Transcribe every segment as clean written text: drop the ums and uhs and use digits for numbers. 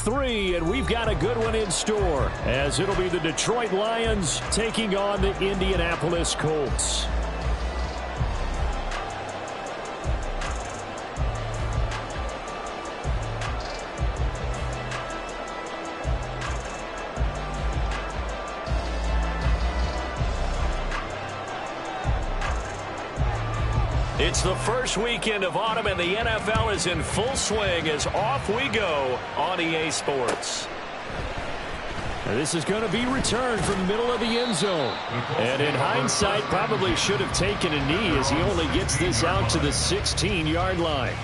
3, and we've got a good one in store, as it'll be the Detroit Lions taking on the Indianapolis Colts. It's the first weekend of autumn, and the NFL is in full swing as off we go on EA Sports. Now this is going to be returned from the middle of the end zone. And in hindsight, probably should have taken a knee as he only gets this out to the 16-yard line.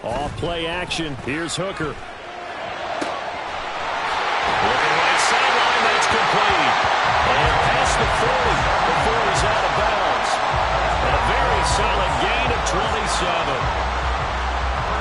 Off play action. Here's Hooker. Looking right sideline. That's complete. And past the 40 before he's out of bounds. And a very solid gain of 27.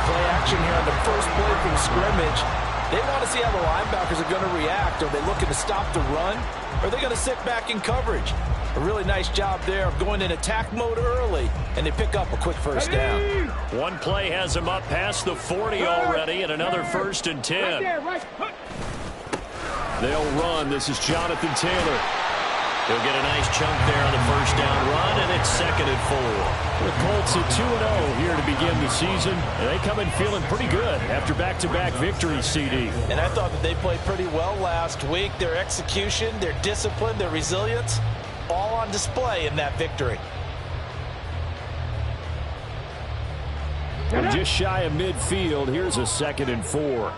Play action here on the first play from scrimmage. They want to see how the linebackers are going to react. Are they looking to stop the run? Or are they going to sit back in coverage? A really nice job there of going in attack mode early, and they pick up a quick first down. One play has him up past the 40 already, and another 1st and 10. They'll run. This is Jonathan Taylor. He'll get a nice chunk there on the first down run, and it's 2nd and 4. The Colts at 2-0 here to begin the season. And they come in feeling pretty good after back-to-back victories, CD. And I thought that they played pretty well last week. Their execution, their discipline, their resilience, all on display in that victory. And just shy of midfield, here's a 2nd and 4.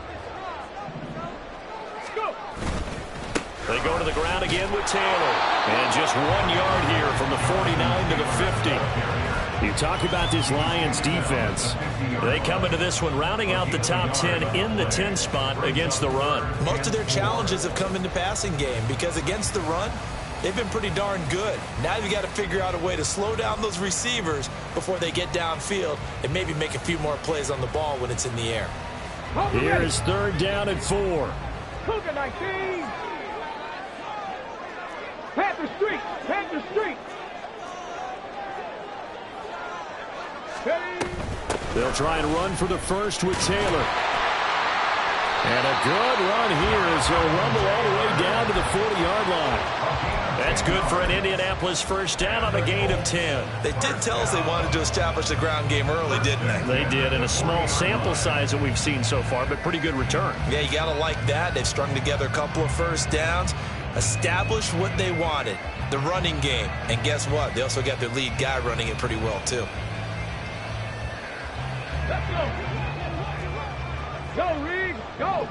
They go to the ground again with Taylor. And just 1 yard here from the 49 to the 50. You talk about this Lions defense. They come into this one rounding out the top 10 in the 10 spot against the run. Most of their challenges have come in the passing game because against the run, they've been pretty darn good. Now you've got to figure out a way to slow down those receivers before they get downfield and maybe make a few more plays on the ball when it's in the air. Here's 3rd down and 4. Cougar 19. Panther Street. Panther Street. They'll try and run for the first with Taylor. And a good run here as he'll rumble all the way down to the 40-yard line. That's good for an Indianapolis first down on a gain of 10. They did tell us they wanted to establish the ground game early, didn't they? They did, in a small sample size that we've seen so far, but pretty good return. Yeah, you got to like that. They've strung together a couple of first downs, established what they wanted, the running game. And guess what? They also got their lead guy running it pretty well, too. Let's go. Go, Reed. Go.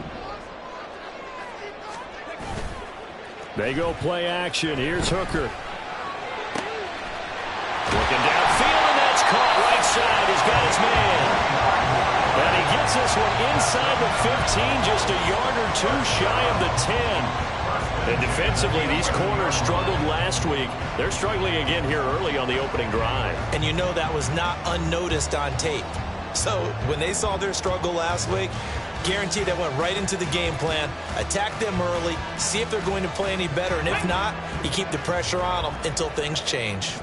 They go play action. Here's Hooker. Looking downfield, and that's caught right side. He's got his man. And he gets this one inside the 15, just a yard or two shy of the 10. And defensively, these corners struggled last week. They're struggling again here early on the opening drive. And you know that was not unnoticed on tape. So when they saw their struggle last week, guaranteed they went right into the game plan, attack them early, see if they're going to play any better, and if not, you keep the pressure on them until things change.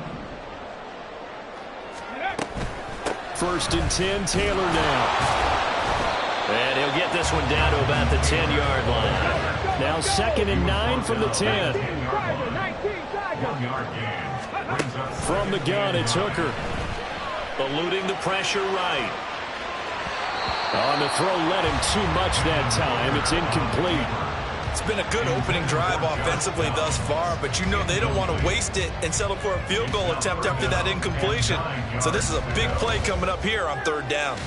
1st and 10, Taylor now. And he'll get this one down to about the 10-yard line. Now 2nd and 9 from the 10. From the gun, it's Hooker. Eluding the pressure right. On the throw, led him too much that time. It's incomplete. It's been a good opening drive offensively thus far, but you know they don't want to waste it and settle for a field goal attempt after that incompletion. So this is a big play coming up here on 3rd down.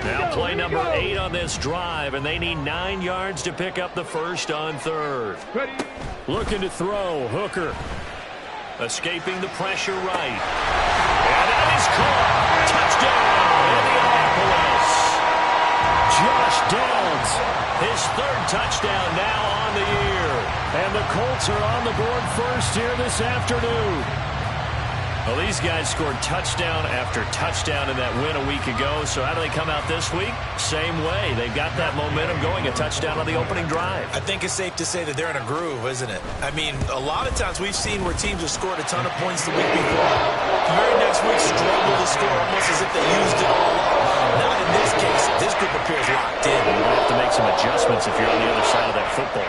Now play number 8 on this drive, and they need 9 yards to pick up the first on 3rd. Looking to throw, Hooker. Escaping the pressure right. And that is caught. Touchdown, Josh Downs, his third touchdown now on the year. And the Colts are on the board first here this afternoon. Well, these guys scored touchdown after touchdown in that win a week ago. So how do they come out this week? Same way. They've got that momentum going, a touchdown on the opening drive. I think it's safe to say that they're in a groove, isn't it? I mean, a lot of times we've seen where teams have scored a ton of points the week before. The very next week struggle to score almost as if they used it all up. Not in this case. This group appears locked in. You're going to have to make some adjustments if you're on the other side of that football.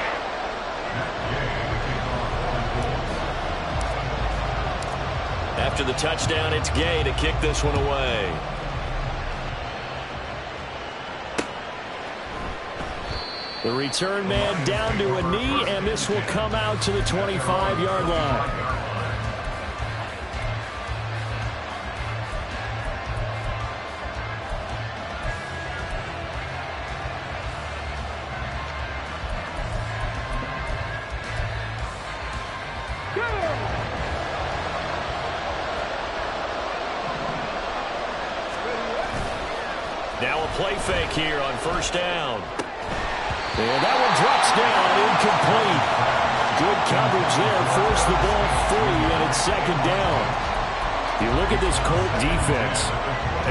After the touchdown, it's Gay to kick this one away. The return man down to a knee, and this will come out to the 25-yard line. Now a play fake here on first down. And that one drops down, incomplete. Good coverage there, forced the ball free, and it's second down. You look at this Colt defense.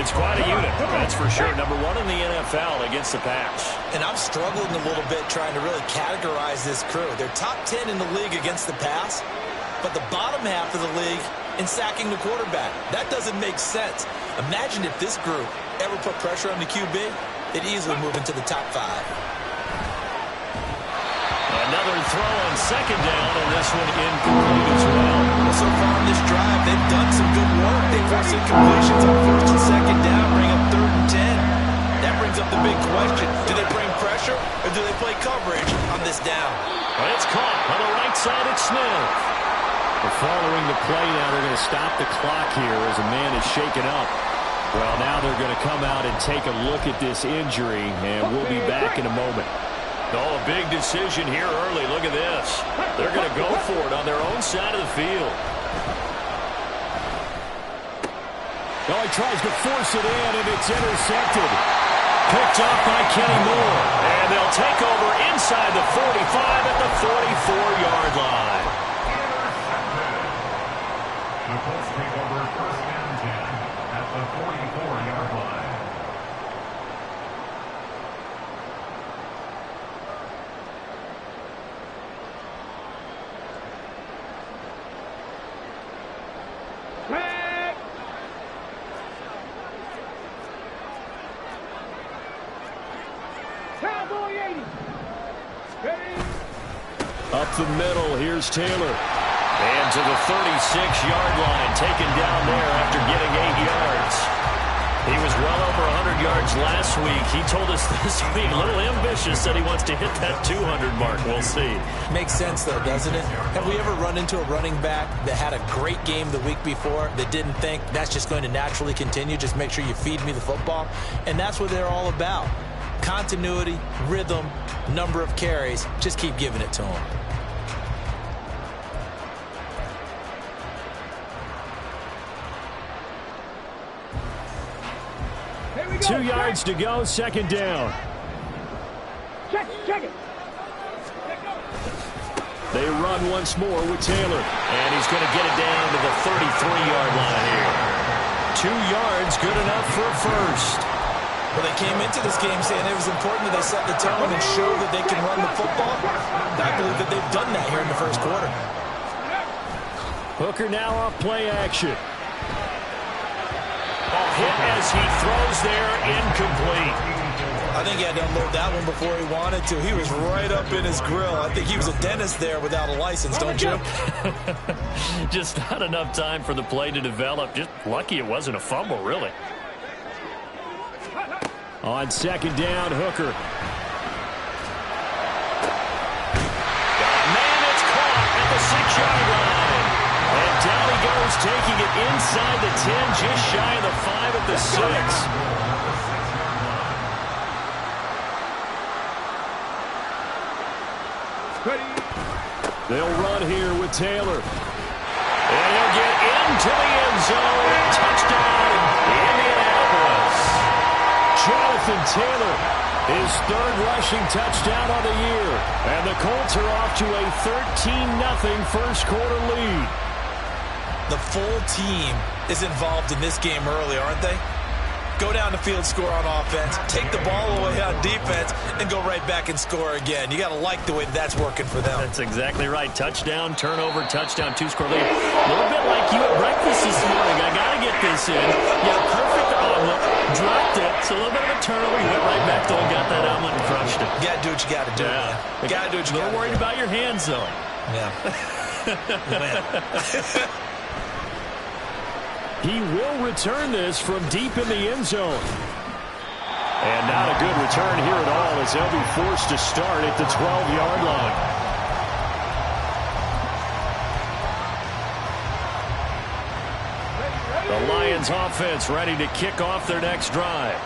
It's quite a unit, that's for sure. Number one in the NFL against the pass. And I'm struggling a little bit trying to really categorize this crew. They're top 10 in the league against the pass, but the bottom half of the league in sacking the quarterback. That doesn't make sense. Imagine if this group ever put pressure on the QB, they'd easily move into the top 5. Another throw on second down, and this one incomplete as well. So far on this drive, they've done some good work. They've forced incompletions on first and second down, bring up 3rd and 10. That brings up the big question. Do they bring pressure, or do they play coverage on this down? Well, it's caught on the right side at Smith. But following the play now, they're going to stop the clock here as a man is shaken up. Well, now they're going to come out and take a look at this injury, and we'll be back in a moment. Oh, a big decision here early. Look at this. They're going to go for it on their own side of the field. Oh, he tries to force it in, and it's intercepted. Picked off by Kenny Moore. And they'll take over inside the 45 at the 44-yard line. The Colts take over first and 10 at the 44-yard line. Flag. Cowboy 80. Ready. Up the middle, here's Taylor. And to the 36-yard line, taken down there after getting 8 yards. He was well over 100 yards last week. He told us this week, a little ambitious, that he wants to hit that 200 mark. We'll see. Makes sense, though, doesn't it? Have we ever run into a running back that had a great game the week before that didn't think that's just going to naturally continue? Just make sure you feed me the football. And that's what they're all about. Continuity, rhythm, number of carries. Just keep giving it to them. 2 yards to go, second down. Check it. They run once more with Taylor. And he's going to get it down to the 33-yard line here. 2 yards, good enough for a first. Well, they came into this game saying it was important that they set the tone and show that they can run the football. I believe that they've done that here in the first quarter. Hooker now off play action. Hit as he throws there, incomplete. I think he had to unload that one before he wanted to. He was right up in his grill. I think he was a dentist there without a license, don't you? Just not enough time for the play to develop. Just lucky it wasn't a fumble, really. On second down, Hooker. Man, it's caught at the 6-yard line. And down he goes, taking it inside the 10, just shy of the 5 at the 6. They'll run here with Taylor. And he'll get into the end zone. Touchdown, Indianapolis. Jonathan Taylor, his third rushing touchdown on the year. And the Colts are off to a 13-0 first quarter lead. The full team is involved in this game early, aren't they? Go down the field, score on offense, take the ball away on defense, and go right back and score again. You got to like the way that's working for them. That's exactly right. Touchdown, turnover, touchdown, two-score lead. A little bit like you at breakfast this morning. I got to get this in. Yeah, perfect omelet. Dropped it. It's a little bit of a turnover. You went right back, though, and got that omelet and crushed it. You got to do what you got to do, man. You got to do what you got to do. A little worried about your hands, though. Yeah. Man. He will return this from deep in the end zone. And not a good return here at all as they'll be forced to start at the 12-yard line. The Lions offense ready to kick off their next drive.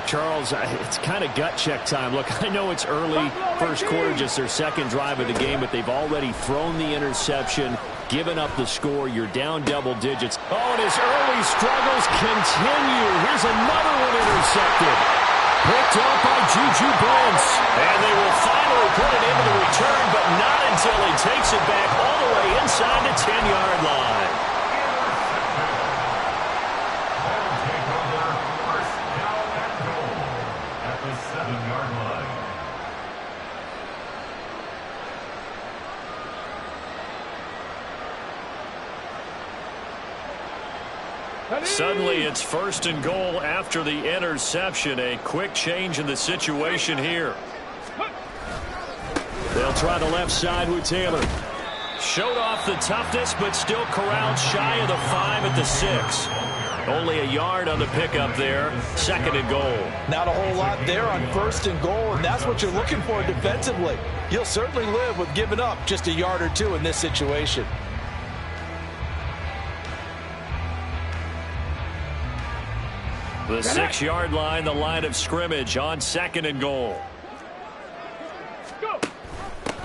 Charles, it's kind of gut check time. Look, I know it's early, first quarter, just their second drive of the game, but they've already thrown the interception, given up the score. You're down double digits. Oh, and his early struggles continue. Here's another one intercepted. Picked off by Juju Brents. And they will finally put it into the return, but not until he takes it back all the way inside the 10-yard line. Suddenly it's first and goal after the interception. A quick change in the situation here. They'll try the left side with Taylor. Showed off the toughness, but still corralled shy of the 5 at the 6. Only a yard on the pickup there. Second and goal. Not a whole lot there on first and goal, and that's what you're looking for defensively. You'll certainly live with giving up just a yard or two in this situation. The 6-yard line, the line of scrimmage on second and goal.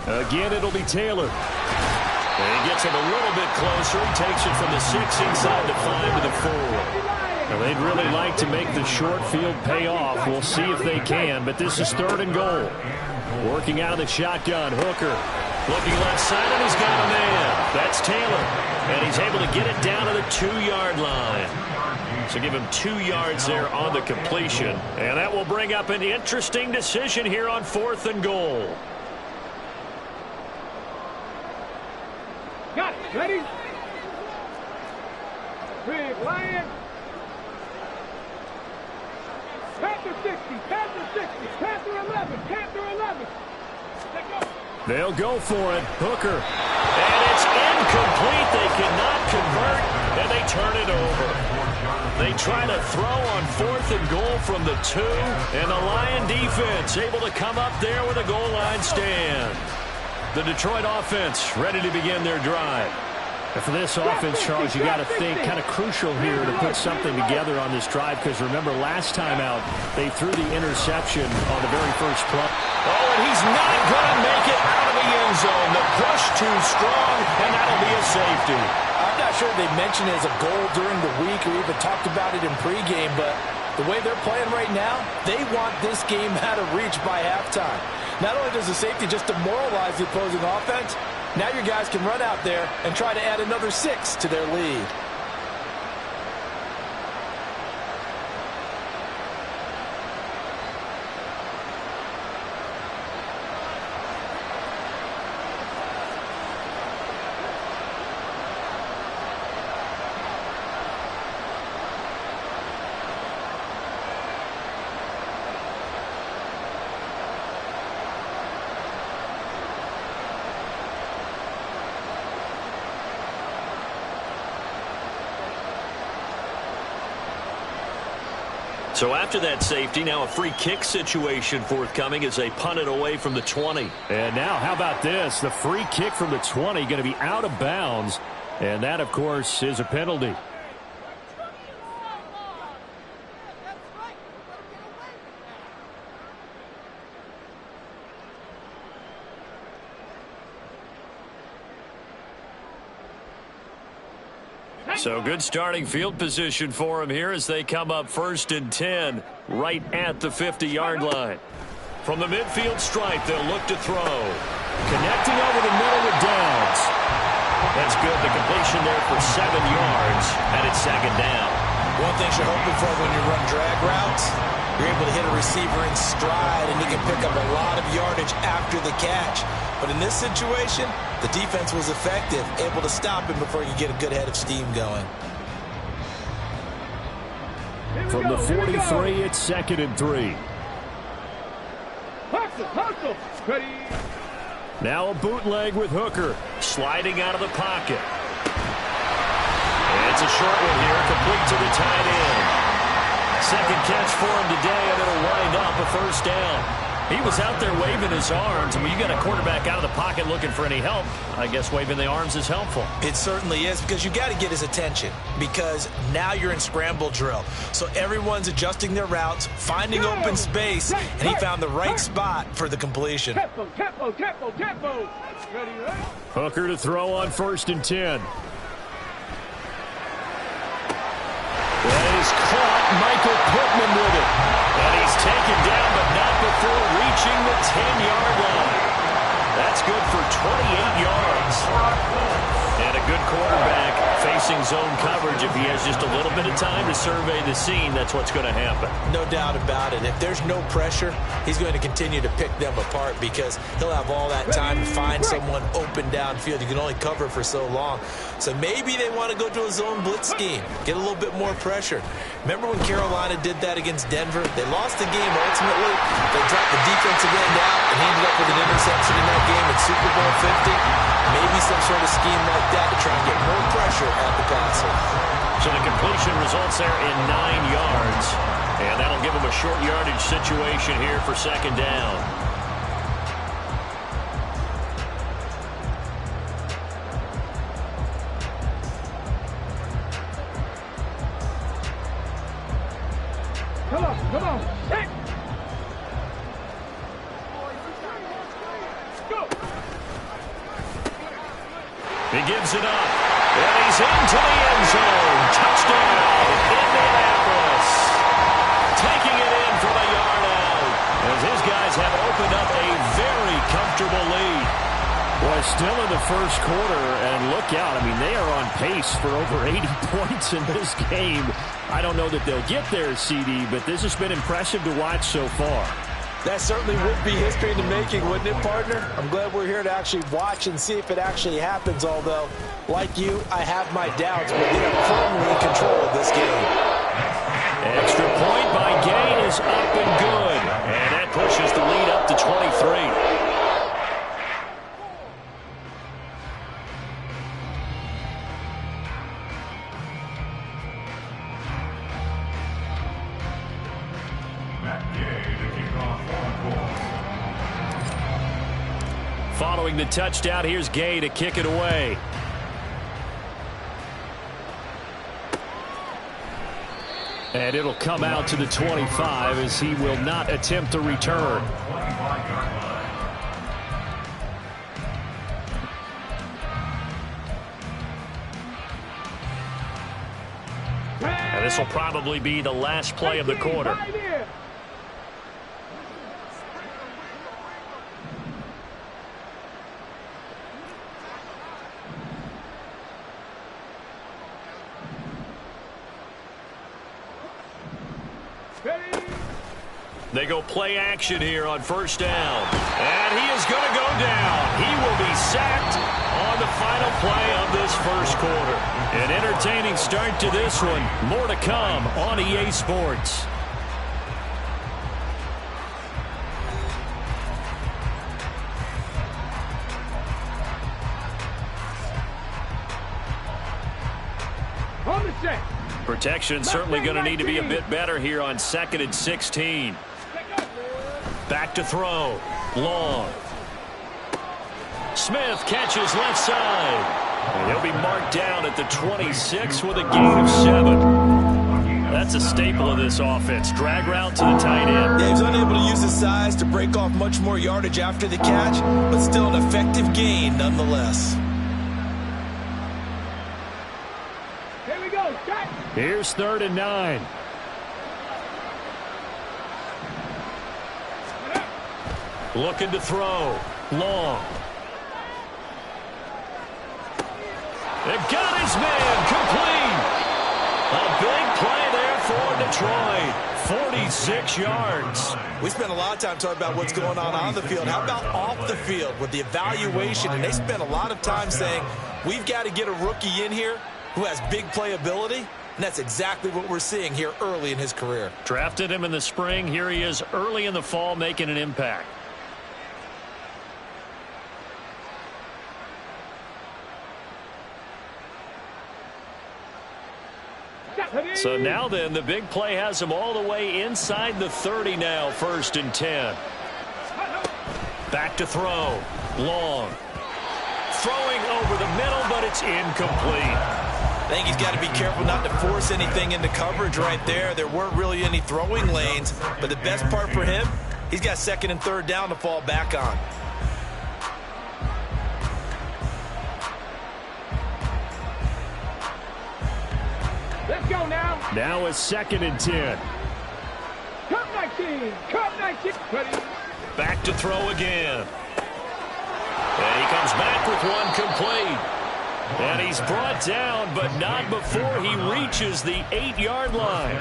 Again, it'll be Taylor. And he gets it a little bit closer. He takes it from the 6 inside the 5 to the 4. Now, they'd really like to make the short field pay off. We'll see if they can, but this is third and goal. Working out of the shotgun, Hooker. Looking left side, and he's got a man. That's Taylor. And he's able to get it down to the 2-yard line. So give him 2 yards there on the completion. And that will bring up an interesting decision here on fourth and goal. Got it. Ready? Big Lion. Panther 60. Panther 60. Panther 11. Panther 11. Let go. They'll go for it. Hooker. And it's incomplete. They cannot convert, and they turn it over. They try to throw on fourth and goal from the 2, and the Lion defense able to come up there with a goal line stand. The Detroit offense ready to begin their drive. And for this offense, Charles, you got to think kind of crucial here to put something together on this drive, because remember last time out they threw the interception on the very first play. Oh, and he's not going to make it out of the end zone. The push too strong, and that'll be a safety. I'm not sure they mentioned it as a goal during the week or even talked about it in pregame, but the way they're playing right now, they want this game out of reach by halftime. Not only does the safety just demoralize the opposing offense, now your guys can run out there and try to add another 6 to their lead. So after that safety, now a free kick situation forthcoming as they punt it away from the 20. And now, how about this? The free kick from the 20 going to be out of bounds. And that, of course, is a penalty. So good starting field position for him here as they come up 1st and 10 right at the 50-yard line. From the midfield stripe, they'll look to throw. Connecting over the middle with Downs. That's good. The completion there for 7 yards, and it's 2nd down. One thing you're hoping for when you run drag routes, you're able to hit a receiver in stride, and he can pick up a lot of yardage after the catch. But in this situation, the defense was effective, able to stop him before you get a good head of steam going. From the 43, it's 2nd and 3. Hustle. Ready. Now a bootleg with Hooker, sliding out of the pocket. And it's a short one here, complete to the tight end. 2nd catch for him today, and it'll wind up a 1st down. He was out there waving his arms, and when you got a quarterback out of the pocket looking for any help, I guess waving the arms is helpful. It certainly is, because you got to get his attention, because now you're in scramble drill. So everyone's adjusting their routes, finding open space, and he found the right spot for the completion. Tempo. Ready. Hooker to throw on 1st and 10. That is caught. Michael Pittman with it. And he's taken down, but not before reaching the 10-yard line. That's good for 28 yards. And a good quarterback facing zone coverage. If he has just a little bit of time to survey the scene, that's what's going to happen. No doubt about it. If there's no pressure, he's going to continue to pick them apart because he'll have all that time to find someone open downfield. You can only cover for so long. So maybe they want to go to a zone blitz scheme, get a little bit more pressure. Remember when Carolina did that against Denver? They lost the game ultimately. They dropped the defensive end out and ended up with an interception in that game in Super Bowl 50. Maybe some sort of scheme like that to try and get more pressure at the passer. So the completion results there in 9 yards. And that'll give them a short yardage situation here for 2nd down. Come on. Hey. Go. He gives it up. And he's into the end zone. Touchdown, Indianapolis. Taking it in from a yard out. As his guys have opened up a very comfortable lead. Boy, still in the 1st quarter, and look out. I mean, they are on pace for over 80 points in this game. I don't know that they'll get there, CD, but this has been impressive to watch so far. That certainly would be history in the making, wouldn't it, partner? I'm glad we're here to actually watch and see if it actually happens, although, like you, I have my doubts, but they are firmly in control of this game. Extra point by Gain is up and good, and that pushes the lead up to 23. Following the touchdown, here's Gay to kick it away. And it'll come out to the 25 as he will not attempt a return. And this will probably be the last play of the quarter. They go play action here on 1st down. And he is going to go down. He will be sacked on the final play of this 1st quarter. An entertaining start to this one. More to come on EA Sports. On the set. Protection certainly going to need to be a bit better here on 2nd and 16. Back to throw. Long. Smith catches left side. And he'll be marked down at the 26 with a gain of 7. That's a staple of this offense. Drag route to the tight end. Yeah, he was unable to use his size to break off much more yardage after the catch, but still an effective gain nonetheless. Here's 3rd and 9. Looking to throw. Long. They've got his man complete. A big play there for Detroit. 46 yards. We spent a lot of time talking about what's going on the field. How about off the field with the evaluation? And they spent a lot of time saying, we've got to get a rookie in here who has big playability. And that's exactly what we're seeing here early in his career. Drafted him in the spring. Here he is early in the fall making an impact. So now then, the big play has him all the way inside the 30 now, 1st and 10. Back to throw. Long. Throwing over the middle, but it's incomplete. I think he's got to be careful not to force anything into coverage right there. There weren't really any throwing lanes, but the best part for him, he's got 2nd and 3rd down to fall back on. Let's go now. Now it's 2nd and 10. Cut 19. Cut 19. Ready. Back to throw again. And he comes back with one complete. And he's brought down, but not before he reaches the 8-yard line.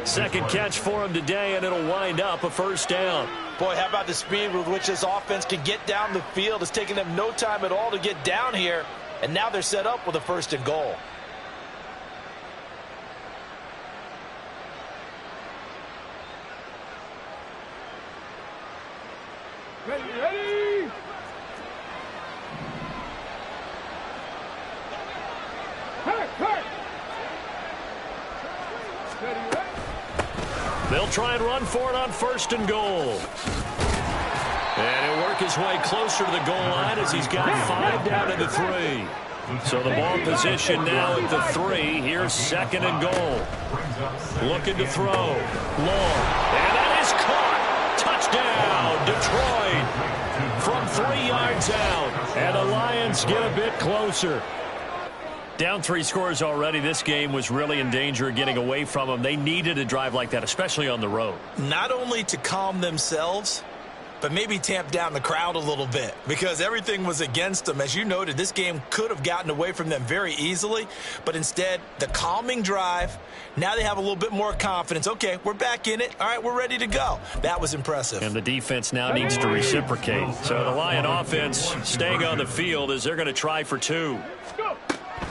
2nd catch for him today, and it'll wind up a 1st down. Boy, how about the speed with which this offense can get down the field? It's taken them no time at all to get down here, and now they're set up with a 1st and goal. Ready, ready. Hurt. Ready, ready. They'll try and run for it on 1st and goal. And he'll work his way closer to the goal line as he's got 5 down to the 3. So the ball position now at the 3. Here's 2nd and goal. Looking to throw. Long. And that is caught. Touchdown, Detroit. From 3 yards out. And the Lions get a bit closer. Down 3 scores already. This game was really in danger of getting away from them. They needed a drive like that, especially on the road. Not only to calm themselves, but maybe tamp down the crowd a little bit because everything was against them. As you noted, this game could have gotten away from them very easily, but instead, the calming drive, now they have a little bit more confidence. Okay, we're back in it. All right, we're ready to go. That was impressive. And the defense now needs to reciprocate. So the Lion offense staying on the field as they're going to try for 2.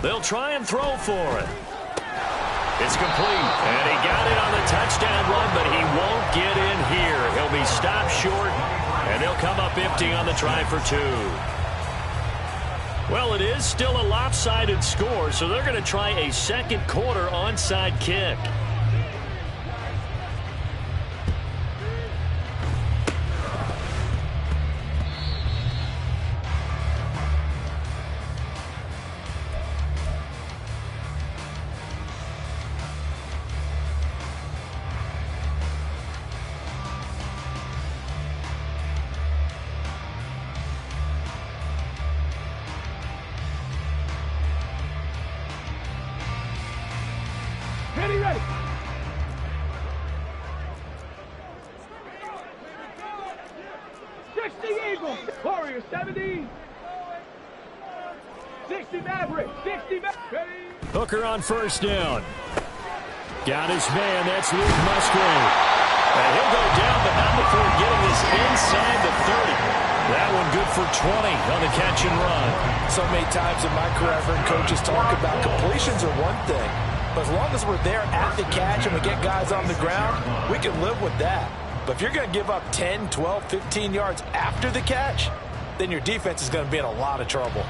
They'll try and throw for it. It's complete, and he got it on the touchdown run, but he won't get in here. He'll be stopped short, and they'll come up empty on the try for 2. Well, it is still a lopsided score, so they're going to try a 2nd quarter onside kick. Ready. 60 Eagles. Warriors 70. 60 Mavericks. 60 Mavericks. Ready. Hooker on 1st down. Got his man. That's Luke Musgrave. And he'll go down, but not before getting this inside the 30. That one good for 20 on the catch and run. So many times in my career, I've heard coaches talk about completions are one thing. But as long as we're there at the catch and we get guys on the ground, we can live with that. But if you're going to give up 10, 12, 15 yards after the catch, then your defense is going to be in a lot of trouble.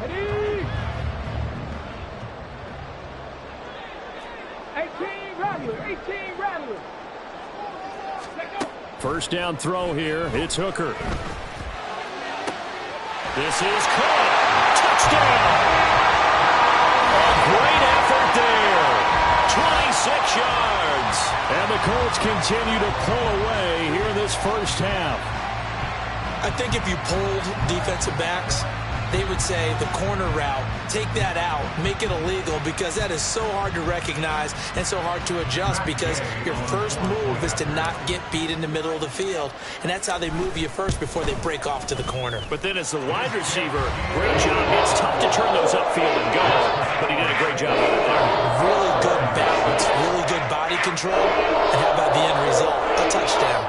Ready. 18 Rattlers. Let's go. 1st down throw here. It's Hooker. This is caught. Touchdown. A great effort there. 26 yards. And the Colts continue to pull away here in this 1st half. I think if you pulled defensive backs, they would say the corner route, take that out, make it illegal, because that is so hard to recognize and so hard to adjust, because your first move is to not get beat in the middle of the field, and that's how they move you first before they break off to the corner. But then as the wide receiver, great job. It's tough to turn those upfield and go, but he did a great job of it there. Really good balance, really good body control, and how about the end result? A touchdown.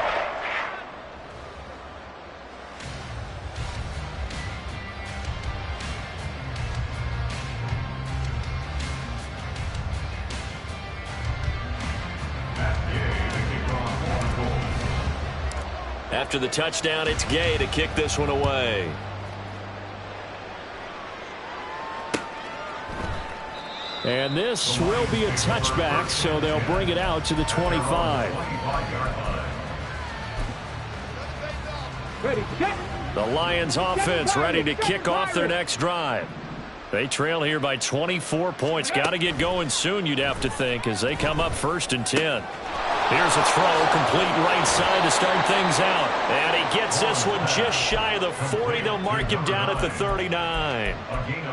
After the touchdown, it's Gay to kick this one away. And this will be a touchback, so they'll bring it out to the 25. Ready, set. The Lions offense ready to kick off their next drive. They trail here by 24 points. Got to get going soon, you'd have to think, as they come up 1st and 10. Here's a throw, complete right side to start things out. And he gets this one just shy of the 40. They'll mark him down at the 39.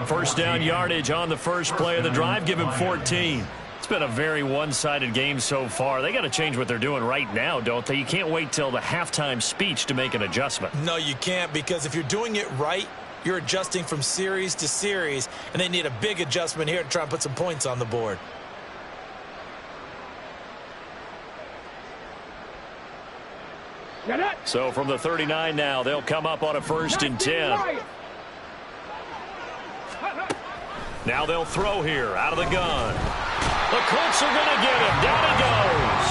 First down yardage on the first play of the drive. Give him 14. It's been a very one-sided game so far. They got to change what they're doing right now, don't they? You can't wait till the halftime speech to make an adjustment. No, you can't, because if you're doing it right, you're adjusting from series to series, and they need a big adjustment here to try and put some points on the board. So from the 39 now, they'll come up on a 1st and 10. Now they'll throw here out of the gun. The Colts are going to get him. Down he goes.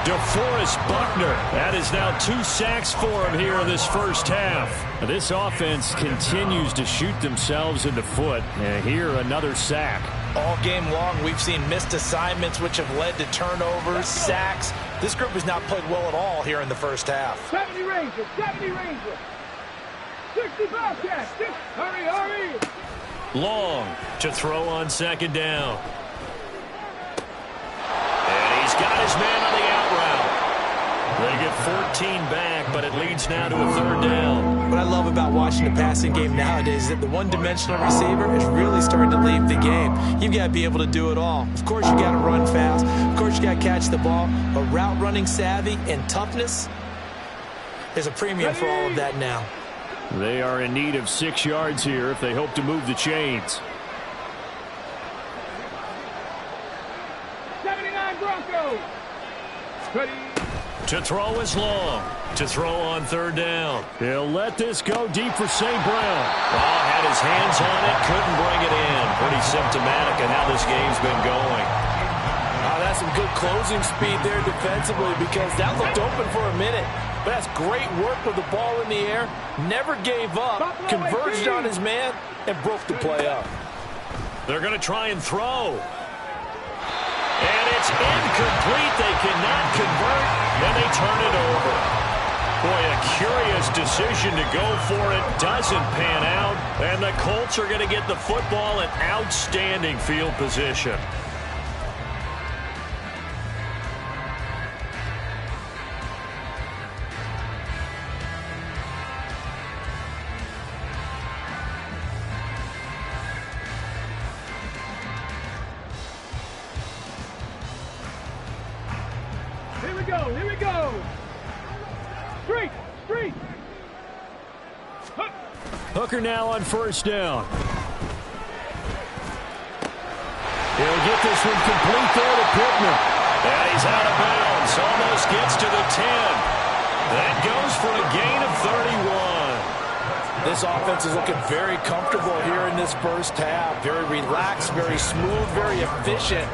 DeForest Buckner. That is now 2 sacks for him here in this first half. This offense continues to shoot themselves in the foot. And here another sack. All game long, we've seen missed assignments, which have led to turnovers, sacks. This group has not played well at all here in the first half. 70 Rangers, 70 Rangers. 60 Bobcats, hurry, hurry. Long to throw on 2nd down. And he's got his man on the out route. They get 14 back, but it leads now to a 3rd down. What I love about watching the passing game nowadays is that the one-dimensional receiver is really starting to leave the game. You've got to be able to do it all. Of course, you got to run fast. Of course, you got to catch the ball. But route running savvy and toughness, there's a premium for all of that now. They are in need of 6 yards here if they hope to move the chains. 79 Broncos. Ready. To throw is Long. To throw on 3rd down. He'll let this go deep for St. Brown. Oh, had his hands on it, couldn't bring it in. Pretty symptomatic of how this game's been going. That's some good closing speed there defensively, because that looked open for a minute. But that's great work with the ball in the air. Never gave up, converged on his man, and broke the play up. They're going to try and throw. And it's incomplete. They cannot convert, and they turn it over. Boy, a curious decision to go for it. Doesn't pan out, and the Colts are going to get the football in outstanding field position. Here we go. Street. Hooker now on 1st down. He'll get this one complete there to Pittman. And he's out of bounds. Almost gets to the 10. That goes for a gain of 31. This offense is looking very comfortable here in this first half. Very relaxed, very smooth, very efficient.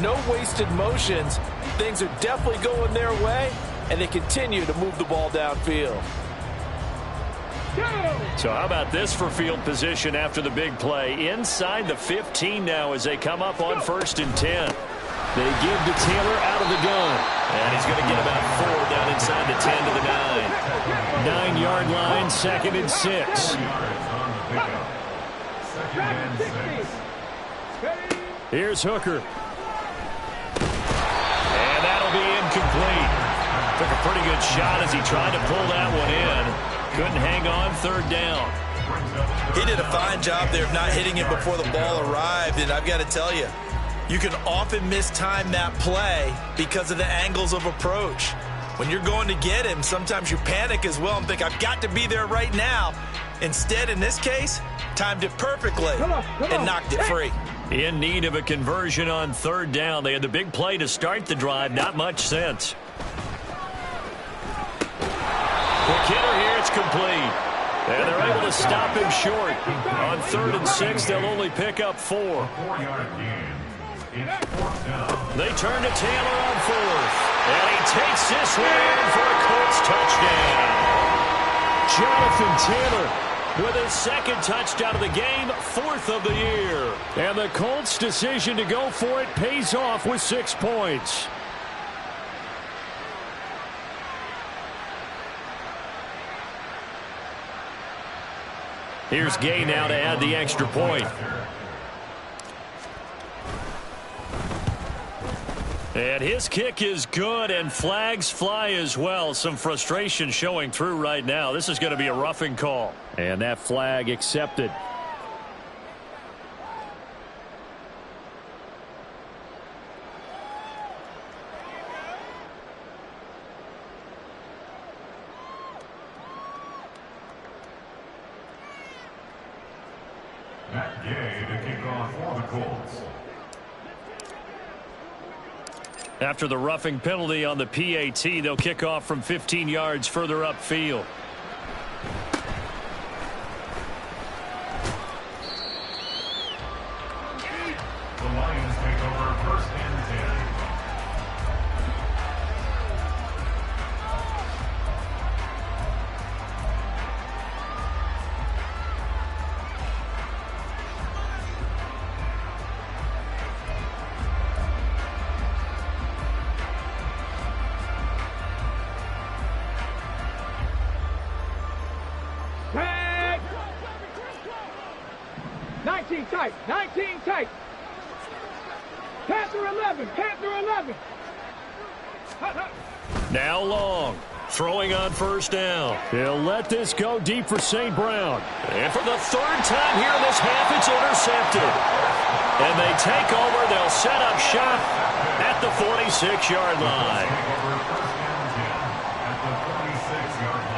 No wasted motions. Things are definitely going their way, and they continue to move the ball downfield. So how about this for field position after the big play? Inside the 15 now as they come up on 1st and 10. They give to Taylor out of the gun. And he's going to get about 4 down inside the 10 to the 9. 9-yard line, 2nd and 6. Here's Hooker. And that'll be incomplete. Took a pretty good shot as he tried to pull that one in. Couldn't hang on 3rd down. He did a fine job there of not hitting him before the ball arrived, and I've got to tell you, you can often mistime that play because of the angles of approach. When you're going to get him, sometimes you panic as well and think, I've got to be there right now. Instead, in this case, timed it perfectly and knocked it free. In need of a conversion on third down. They had the big play to start the drive. Not much sense. Quick hitter here. It's complete. And they're able to stop him short. On 3rd and 6, they'll only pick up 4. 4-yard gain. It's 4th down. They turn to Taylor on 4th. And he takes this one in for a Colts touchdown. Jonathan Taylor with his 2nd touchdown of the game, 4th of the year. And the Colts' decision to go for it pays off with 6 points. Here's Gay now to add the extra point. And his kick is good, and flags fly as well. Some frustration showing through right now. This is going to be a roughing call. And that flag accepted. Matt Gay to kick off for the Colts. After the roughing penalty on the PAT, they'll kick off from 15 yards further upfield. The Lions take over 1st and 10. Tag! 19 tight, 19 tight. Panther 11, Panther 11. Now Long, throwing on 1st down. He'll let this go deep for St. Brown. And for the 3rd time here in this half, it's intercepted. And they take over. They'll set up shop at the 46-yard line. Take over 1st and 10 at the 46-yard line.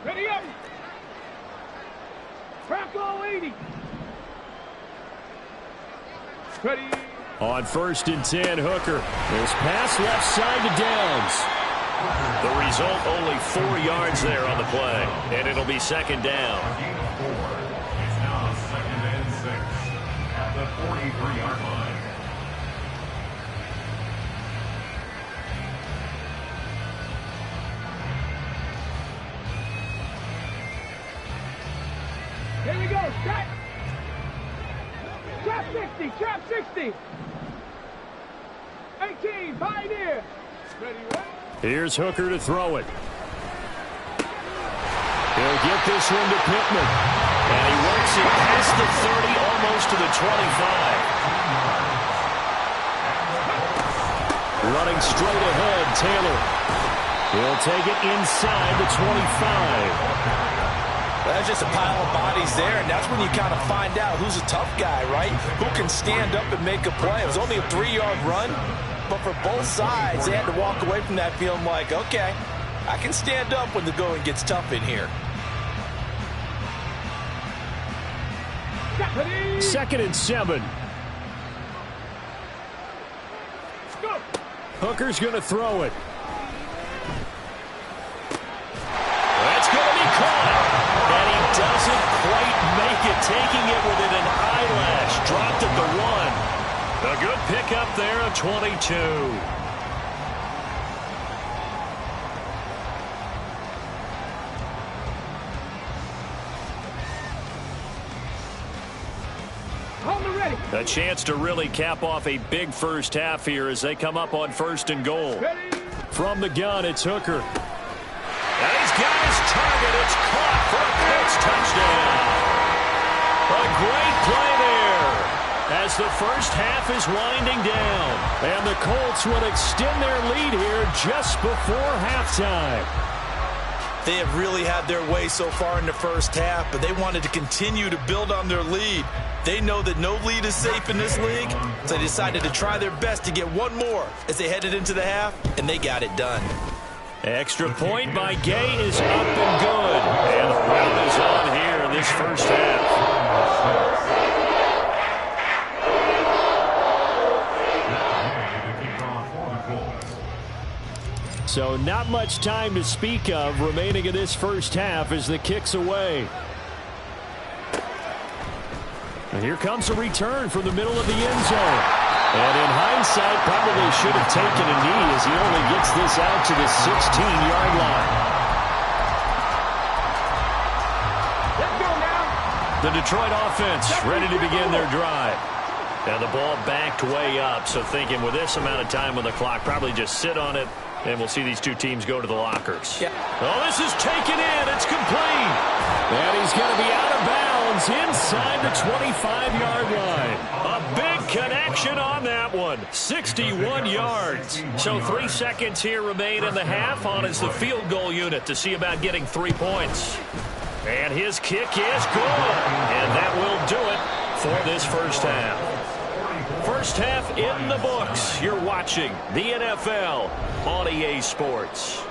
Ready up. Bronco 80. Ready. On 1st and 10, Hooker. His pass left side to Downs. The result, only 4 yards there on the play. And it'll be 2nd down. Gain of 4. It's now 2nd and 6 at the 43-yard line. Here we go. Shot. Trap 60. Trap 60. 18. Pioneer. Ready, right? Here's Hooker to throw it. He'll get this one to Pittman. And he works it past the 30, almost to the 25. Running straight ahead, Taylor. He'll take it inside the 25. That's just a pile of bodies there, and that's when you kind of find out who's a tough guy, right? Who can stand up and make a play. It was only a 3-yard run, but for both sides, they had to walk away from that feeling like, okay, I can stand up when the going gets tough in here. 2nd and 7. Go. Hooker's going to throw it. That's going to be caught. And he doesn't quite make it, taking it within an eyelash. Dropped at the 1. A good pickup there at 22. A chance to really cap off a big first half here as they come up on 1st and goal. Ready. From the gun, it's Hooker. And he's got his target. It's caught for a Colts touchdown. A great play there. as the first half is winding down. And the Colts will extend their lead here just before halftime. They have really had their way so far in the first half, but they wanted to continue to build on their lead. They know that no lead is safe in this league, so they decided to try their best to get one more as they headed into the half, and they got it done. Extra point by Gay is up and good. And the round is on here in this first half. So not much time to speak of remaining in this first half as the kick's away. And here comes a return from the middle of the end zone. And in hindsight, probably should have taken a knee as he only gets this out to the 16-yard line. Let's go now. The Detroit offense ready to begin their drive. And the ball backed way up, so thinking with this amount of time on the clock, probably just sit on it, and we'll see these two teams go to the lockers. Yeah. Oh, this is taken in. It's complete. And he's going to be out of bounds inside the 25-yard line. A big connection on that one. 61 yards. So 3 seconds here remain in the half on as the field goal unit to see about getting 3 points. And his kick is good. And that will do it for this first half. First half in the books. You're watching the NFL on EA Sports.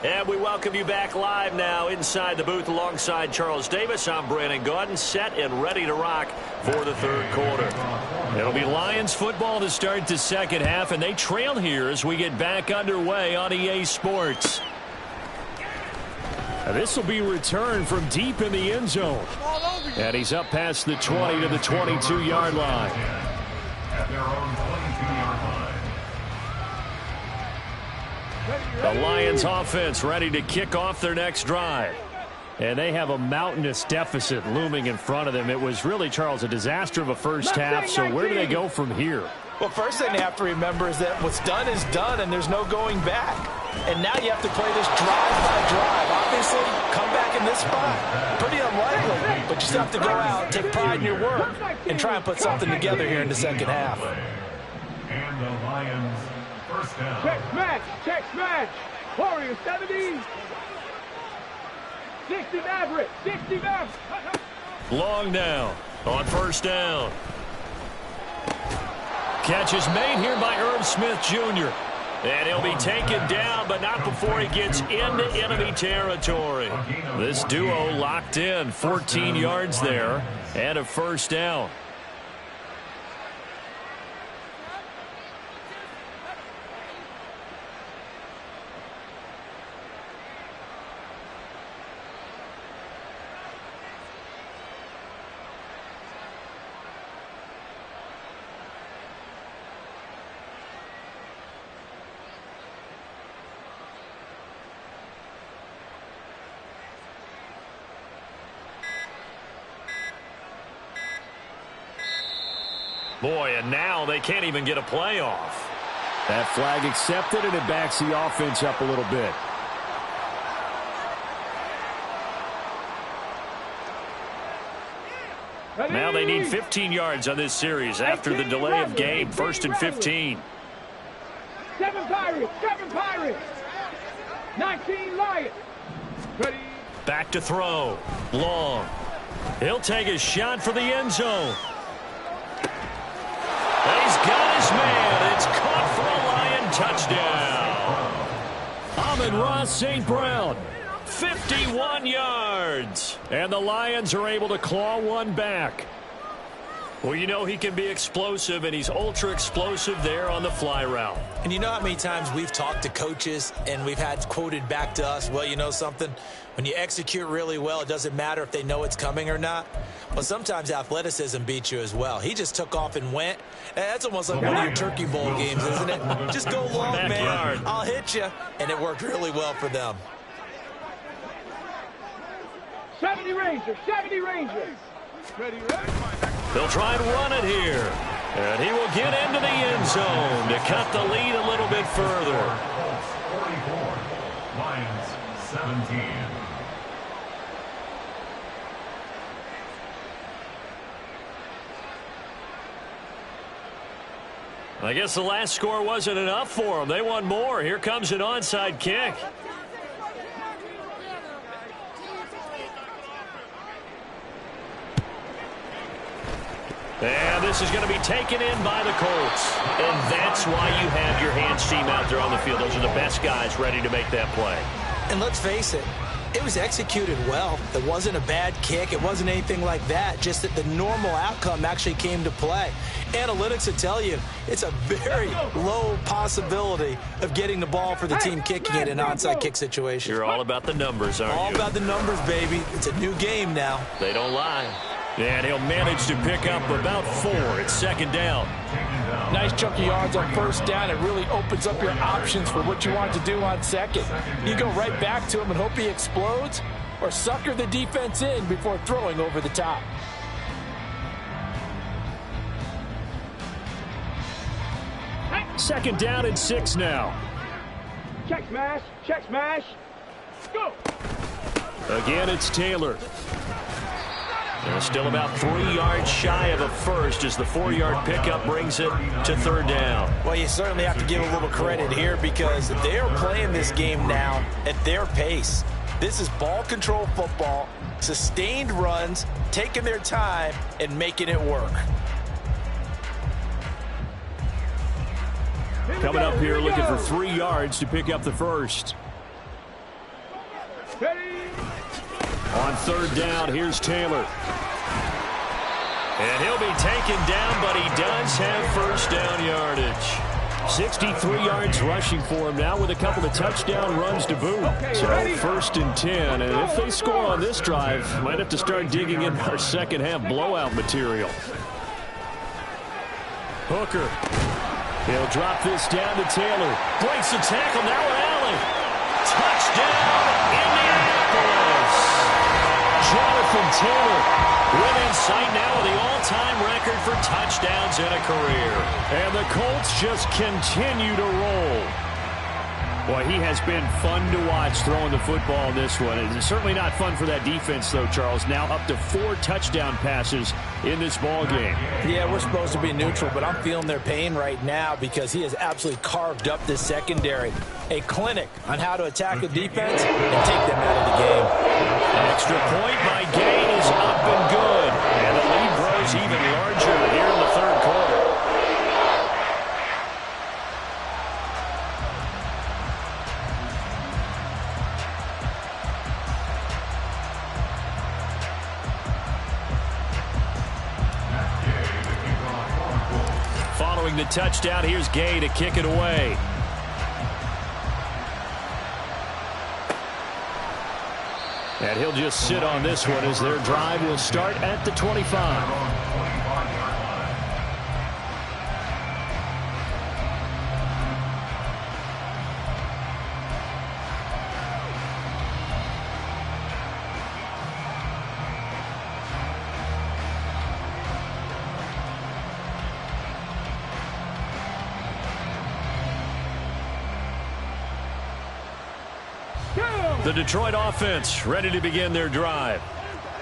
And we welcome you back live now inside the booth alongside Charles Davis. I'm Brandon Gaudin, set and ready to rock for the third quarter. It'll be Lions football to start the second half, and they trail here as we get back underway on EA Sports. Now this will be returned from deep in the end zone. And he's up past the 20 to the 22-yard line. At their own 22-yard line. The Lions offense ready to kick off their next drive. And they have a mountainous deficit looming in front of them. It was really, Charles, a disaster of a first half. So where do they go from here? Well, first thing they have to remember is that what's done is done, and there's no going back. And now you have to play this drive by drive. Obviously, come back in this spot. Pretty unlikely, but you still have to go out, take pride in your work, and try and put something together here in the second half. And the Lions first down. Check smash. Check smash. Warriors 70. 60 Maverick. 60 Maverick. Long down on first down. Catch is made here by Irv Smith Jr. And he'll be taken down, but not before he gets into enemy territory. This duo locked in, 14 yards there, and a first down. Boy, and now they can't even get a playoff. That flag accepted, and it backs the offense up a little bit. Now they need 15 yards on this series after the delay of game. 1st and 15. 7 Pirates. 7 Pirates. 19 Lions. Ready. Back to throw. Long. He'll take a shot for the end zone. He's got his man. It's caught for a Lion touchdown. Amon-Ra St. Brown, 51 yards. And the Lions are able to claw one back. Well, you know he can be explosive, and he's ultra-explosive there on the fly route. And you know how many times we've talked to coaches and we've had quoted back to us, well, you know something? When you execute really well, it doesn't matter if they know it's coming or not. Well, sometimes athleticism beats you as well. He just took off and went. That's almost like one of your Turkey Bowl games, isn't it? Just go long, Backyard. man. I'll hit you. And it worked really well for them. 70 Rangers. 70 Rangers. Ready, ready. They'll try and run it here. And he will get into the end zone to cut the lead a little bit further. 44, Lions 17. I guess the last score wasn't enough for them. They want more. Here comes an onside kick. And this is going to be taken in by the Colts. And that's why you have your hands team out there on the field. Those are the best guys ready to make that play. And let's face it, it was executed well. It wasn't a bad kick. It wasn't anything like that. Just that the normal outcome actually came to play. Analytics will tell you it's a very low possibility of getting the ball for the team kicking it in an onside kick situation. You're all about the numbers, aren't you? All about the numbers, baby. It's a new game now. They don't lie. And he'll manage to pick up about 4. It's second down. Nice chunk of yards on first down. It really opens up your options for what you want to do on second. You go right back to him and hope he explodes, or sucker the defense in before throwing over the top. Second down and 6 now. Check smash. Check smash. Go. Again, it's Taylor. They're still about 3 yards shy of a first as the 4-yard pickup brings it to third down. Well, you certainly have to give a little credit here because they're playing this game now at their pace. This is ball control football, sustained runs, taking their time, and making it work. Coming up here looking for 3 yards to pick up the first. On third down, here's Taylor. And he'll be taken down, but he does have first down yardage. 63 yards rushing for him now with a couple of touchdown runs to boot. So first and 10, and if they score on this drive, might have to start digging in our second half blowout material. Hooker. He'll drop this down to Taylor. Breaks the tackle, now an alley. Touchdown, Indianapolis. Jonathan Taylor within sight now of the all-time record for touchdowns in a career. And the Colts just continue to roll. Boy, he has been fun to watch throwing the football in this one. It's certainly not fun for that defense, though, Charles. Now up to 4 touchdown passes in this ball game. Yeah, we're supposed to be neutral, but I'm feeling their pain right now because he has absolutely carved up this secondary. A clinic on how to attack a defense and take them out of the game. An extra point by Gain is up and good. And the lead grows even larger here in the third quarter. Following the touchdown, here's Gay to kick it away. And he'll just sit on this one as their drive will start at the 25. The Detroit offense ready to begin their drive.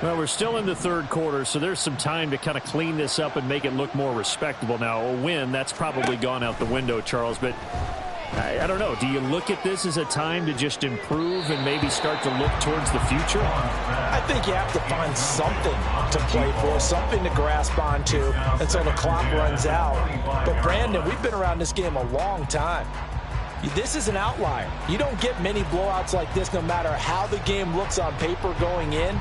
Well, we're still in the third quarter, so there's some time to kind of clean this up and make it look more respectable. Now, a win, that's probably gone out the window, Charles, but I don't know. Do you look at this as a time to just improve and maybe start to look towards the future? I think you have to find something to play for, something to grasp onto until the clock runs out. But, Brandon, we've been around this game a long time. This is an outlier. You don't get many blowouts like this no matter how the game looks on paper going in.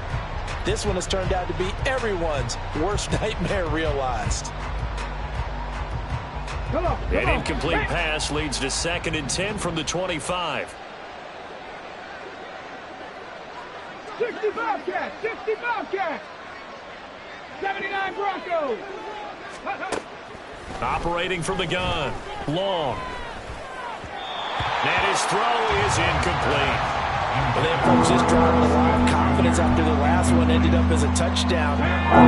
This one has turned out to be everyone's worst nightmare realized. An incomplete pass leads to second and 10 from the 25. 65 Cats, 65 Cats, 79 Broncos. Operating from the gun. Long. And his throw is incomplete. Well, they approach this drive with a lot of confidence after the last one ended up as a touchdown.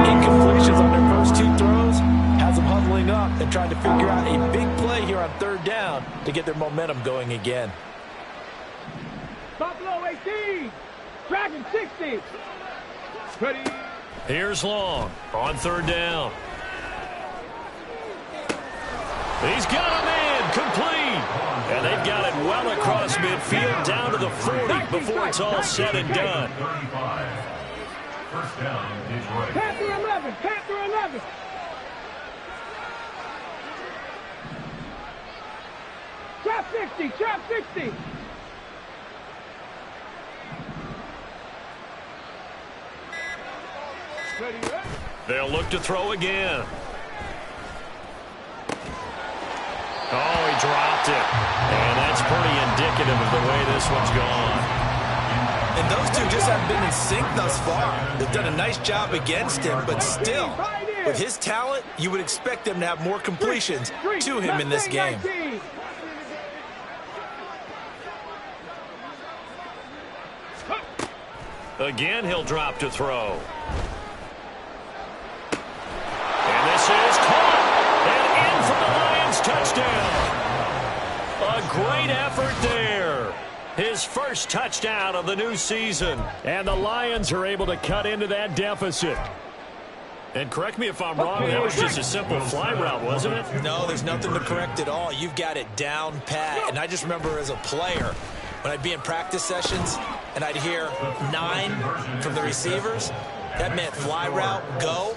Incompletions on their first 2 throws has them huddling up and trying to figure out a big play on third down to get their momentum going again. Buffalo 18. Dragon 60. Ready. Here's Long on third down. He's got a man complete. And they've got it well across midfield down to the 40 before it's all said and done. 35. First down, Detroit. Panther 11. Panther 11. Trap 60. Trap 60. Ready. They'll look to throw again. Oh, he dropped it. And that's pretty indicative of the way this one's gone. And those two just haven't been in sync thus far. They've done a nice job against him, but still, with his talent, you would expect them to have more completions to him in this game. Again, he'll drop to throw. And this is caught. And in for the Lions touchdown. A great effort there. His first touchdown of the new season. And the Lions are able to cut into that deficit. And correct me if I'm wrong, that was just a simple fly route, wasn't it? No, there's nothing to correct at all. You've got it down pat. And I just remember as a player, when I'd be in practice sessions and I'd hear 9 from the receivers, that meant fly route, go,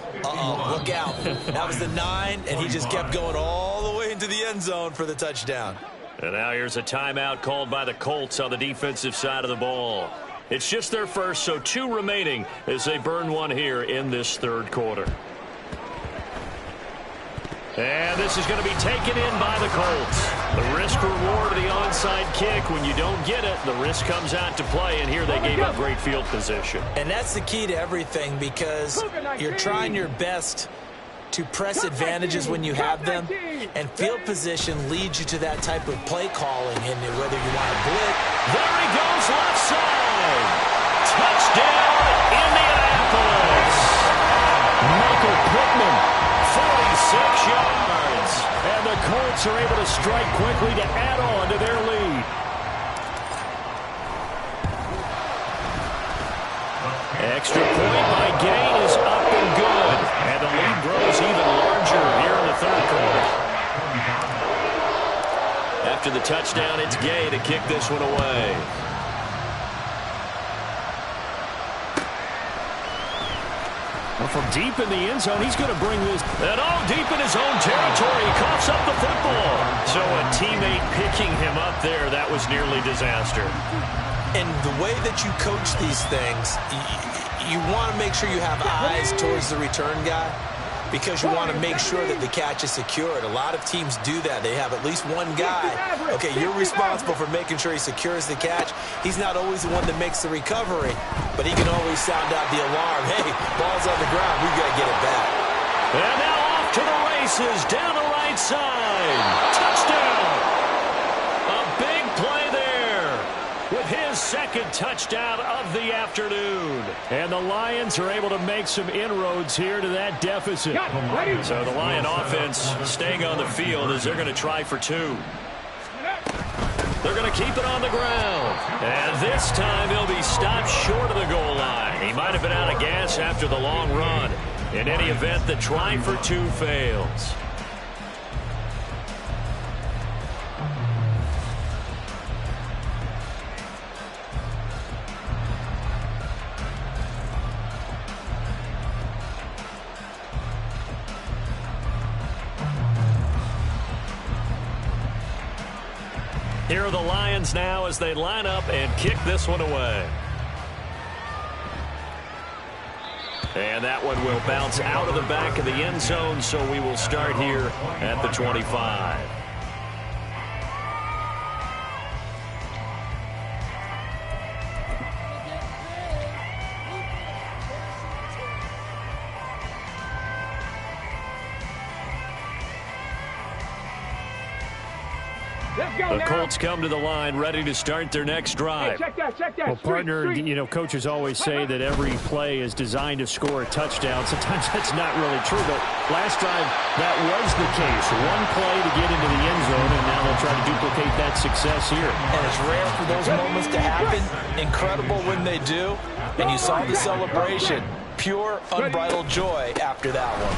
look out. That was the 9, and he just kept going all the way into the end zone for the touchdown. And now here's a timeout called by the Colts on the defensive side of the ball. It's just their first, so 2 remaining as they burn one here in this third quarter. And this is going to be taken in by the Colts. The risk-reward of the onside kick. When you don't get it, the risk comes out to play, and here they gave up great field position. And that's the key to everything, because you're trying your best to press advantages when you have them, and field position leads you to that type of play calling, and whether you want to blitz. There he goes, left side. Touchdown, Indianapolis. Michael Pittman, 46 yards. And the Colts are able to strike quickly to add on to their lead. Extra point by Gay is up and good. And the lead grows even larger here in the third quarter. After the touchdown, it's Gay to kick this one away. Well, from deep in the end zone, he's going to bring this. And all deep in his own territory, he coughs up the football. So a teammate picking him up there, that was nearly disaster. And the way that you coach these things, you want to make sure you have eyes towards the return guy, because you want to make sure that the catch is secured. A lot of teams do that. They have at least one guy. Okay, you're responsible for making sure he secures the catch. He's not always the one that makes the recovery, but he can always sound out the alarm. Hey, ball's on the ground. We've got to get it back. And now off to the races, down the right side. Touchdown. A big play there with his second touchdown of the afternoon. And the Lions are able to make some inroads here to that deficit. So the Lion offense staying on the field as they're going to try for 2. They're going to keep it on the ground. And this time he'll be stopped short of the goal line. He might have been out of gas after the long run. In any event, the try for 2 fails. Here are the Lions now as they line up and kick this one away. And that one will bounce out of the back of the end zone, so we will start here at the 25. The Colts come to the line ready to start their next drive. Hey, check that. Well, partner, you know, coaches always say that every play is designed to score a touchdown. Sometimes that's not really true, but last drive that was the case. One play to get into the end zone, and try to duplicate that success here. And it's rare for those moments to happen. Incredible when they do. And you saw the celebration. Pure, unbridled joy after that one.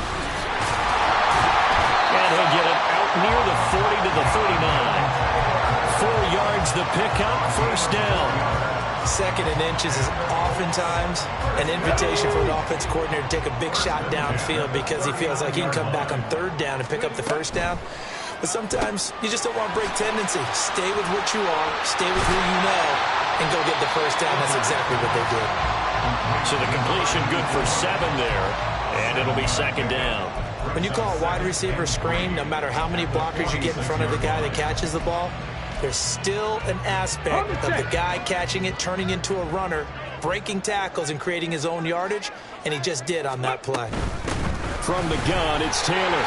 And he'll get it out near the 40 to the 39. 4 yards the pickup, first down. 2nd and inches is oftentimes an invitation for an offense coordinator to take a big shot downfield because he feels like he can come back on 3rd down and pick up the first down. But sometimes you just don't want to break tendency. Stay with what you are, stay with who you know, and go get the first down. That's exactly what they did. So the completion good for 7 there, and it'll be 2nd down. When you call a wide receiver screen, no matter how many blockers you get in front of the guy that catches the ball, there's still an aspect of the guy catching it, turning into a runner, breaking tackles and creating his own yardage, and he just did on that play. From the gun, it's Taylor.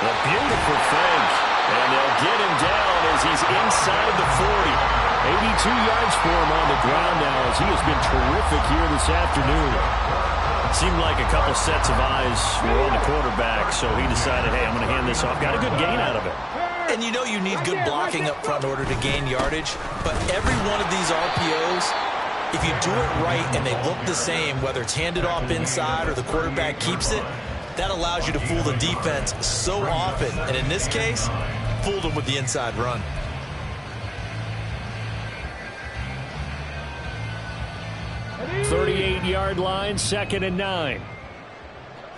A beautiful fake, and they'll get him down as he's inside the 40. 82 yards for him on the ground now as he has been terrific here this afternoon. It seemed like a couple sets of eyes were on the quarterback, so he decided, hey, I'm going to hand this off. Got a good gain out of it. And you know you need good blocking up front in order to gain yardage, but every one of these RPOs, if you do it right and they look the same, whether it's handed off inside or the quarterback keeps it, that allows you to fool the defense so often. And in this case, fooled them with the inside run. – 38-yard line, 2nd and 9.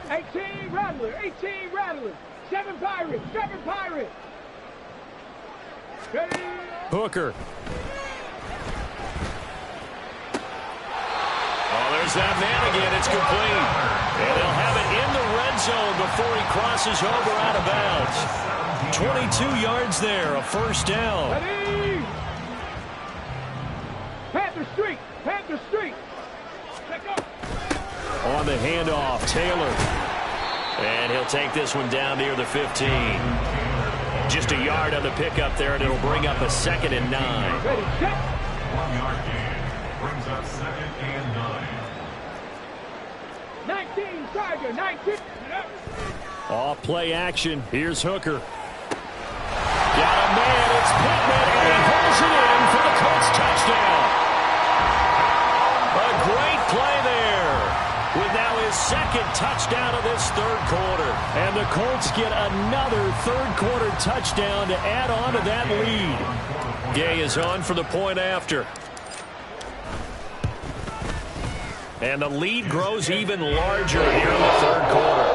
18 Rattler, 18 Rattler. 7 Pirates, 7 Pirates. Hooker. Oh, there's that man again. It's complete. And they'll have it in the red zone before he crosses over out of bounds. 22 yards there, a first down. Ready. Panther Street, Panther Street. On the handoff, Taylor. And he'll take this one down near the 15. Just a yard on the pickup there, and it'll bring up a 2nd and 9. Ready, set. 1-yard gain brings up 2nd and 9. 19 Tiger, 19. Off play action. Here's Hooker. Got a man. It's Pittman, and he pulls it in for the Colts touchdown. A great play there. With now his 2nd touchdown of this 3rd quarter. And the Colts get another 3rd quarter touchdown to add on to that lead. Gay is on for the point after. And the lead grows even larger here in the 3rd quarter.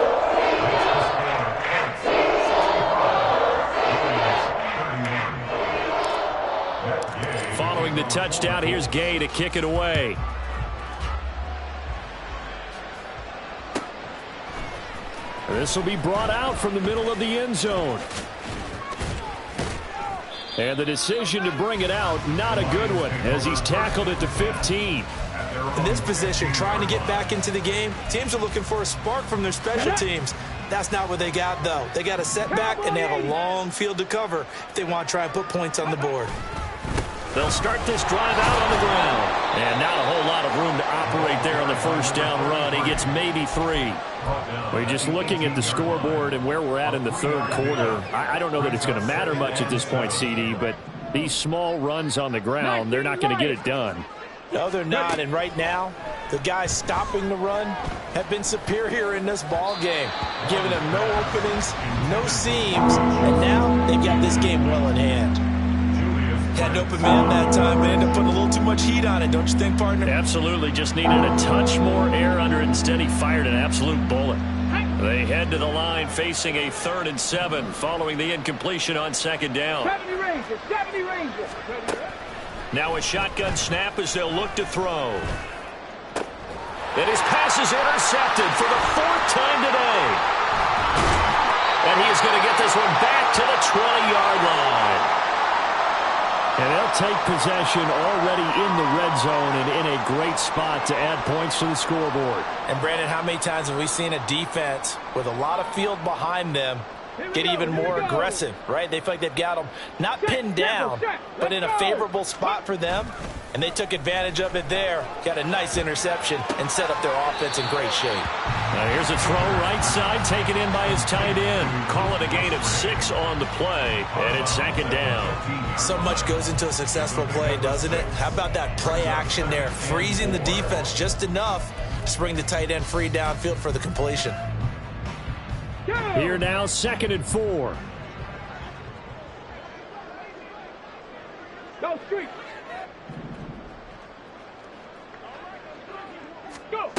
Following the touchdown, here's Gay to kick it away. This will be brought out from the middle of the end zone. And the decision to bring it out, not a good one, as he's tackled at the 15. In this position, trying to get back into the game, teams are looking for a spark from their special teams. That's not what they got, though. They got a setback, and they have a long field to cover if they want to try and put points on the board. They'll start this drive out on the ground. And not a whole lot of room to operate there on the first down run. He gets maybe 3. We're just looking at the scoreboard and where we're at in the 3rd quarter. I don't know that it's going to matter much at this point, CD, but these small runs on the ground, they're not going to get it done. No, they're not. And right now, the guys stopping the run have been superior in this ball game, giving them no openings, no seams, and now they've got this game well in hand. Had an open man that time, but ended up putting a little too much heat on it, don't you think, partner? Absolutely. Just needed a touch more air under it. Instead, he fired an absolute bullet. They head to the line facing a 3rd and 7 following the incompletion on 2nd down. 70 Rangers, 70 Rangers. Now a shotgun snap as they'll look to throw. And his pass is intercepted for the 4th time today. And he is going to get this one back to the 20-yard line. And they'll take possession already in the red zone and in a great spot to add points to the scoreboard. And, Brandon, how many times have we seen a defense with a lot of field behind them get even more aggressive, right? They feel like they've got them not pinned down, but in a favorable spot for them. And they took advantage of it there. Got a nice interception and set up their offense in great shape. Now here's a throw right side, taken in by his tight end. Call it a gain of 6 on the play, and it's second down. So much goes into a successful play, doesn't it? How about that play action there, freezing the defense just enough to bring the tight end free downfield for the completion. Here now, 2nd and 4. Go street. Go.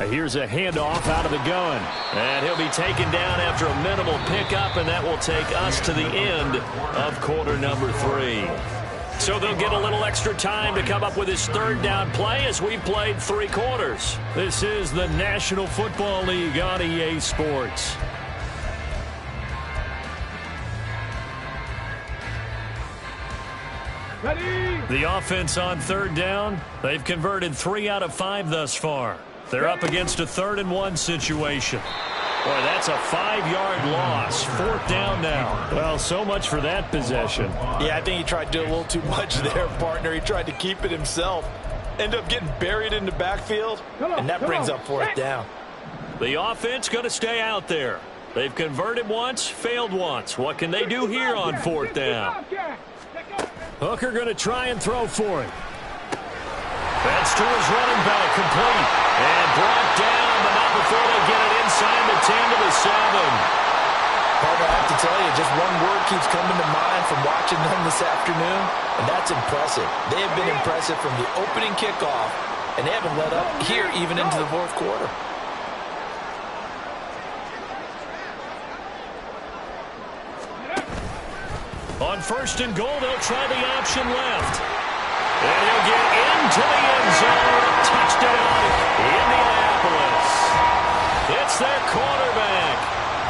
Here's a handoff out of the gun. And he'll be taken down after a minimal pickup, and that will take us to the end of quarter number 3. So they'll get a little extra time to come up with his 3rd down play as we played 3 quarters. This is the National Football League on EA Sports. Ready. The offense on 3rd down, they've converted 3 out of 5 thus far. They're up against a 3rd and 1 situation. Boy, that's a 5-yard loss. 4th down now. Well, so much for that possession. Yeah, I think he tried to do a little too much there, partner. He tried to keep it himself. Ended up getting buried in the backfield, and that brings up 4th down. The offense going to stay out there. They've converted once, failed once. What can they do here on 4th down? Hooker going to try and throw for it. That's to his running back, complete. And brought down, but not before they get it inside the 10 to the 7. Partner, I have to tell you, just one word keeps coming to mind from watching them this afternoon, and that's impressive. They have been impressive from the opening kickoff, and they haven't let up here even into the 4th quarter. On 1st and goal, they'll try the option left. And he'll get into the end zone. Touchdown, Indianapolis. It's their quarterback,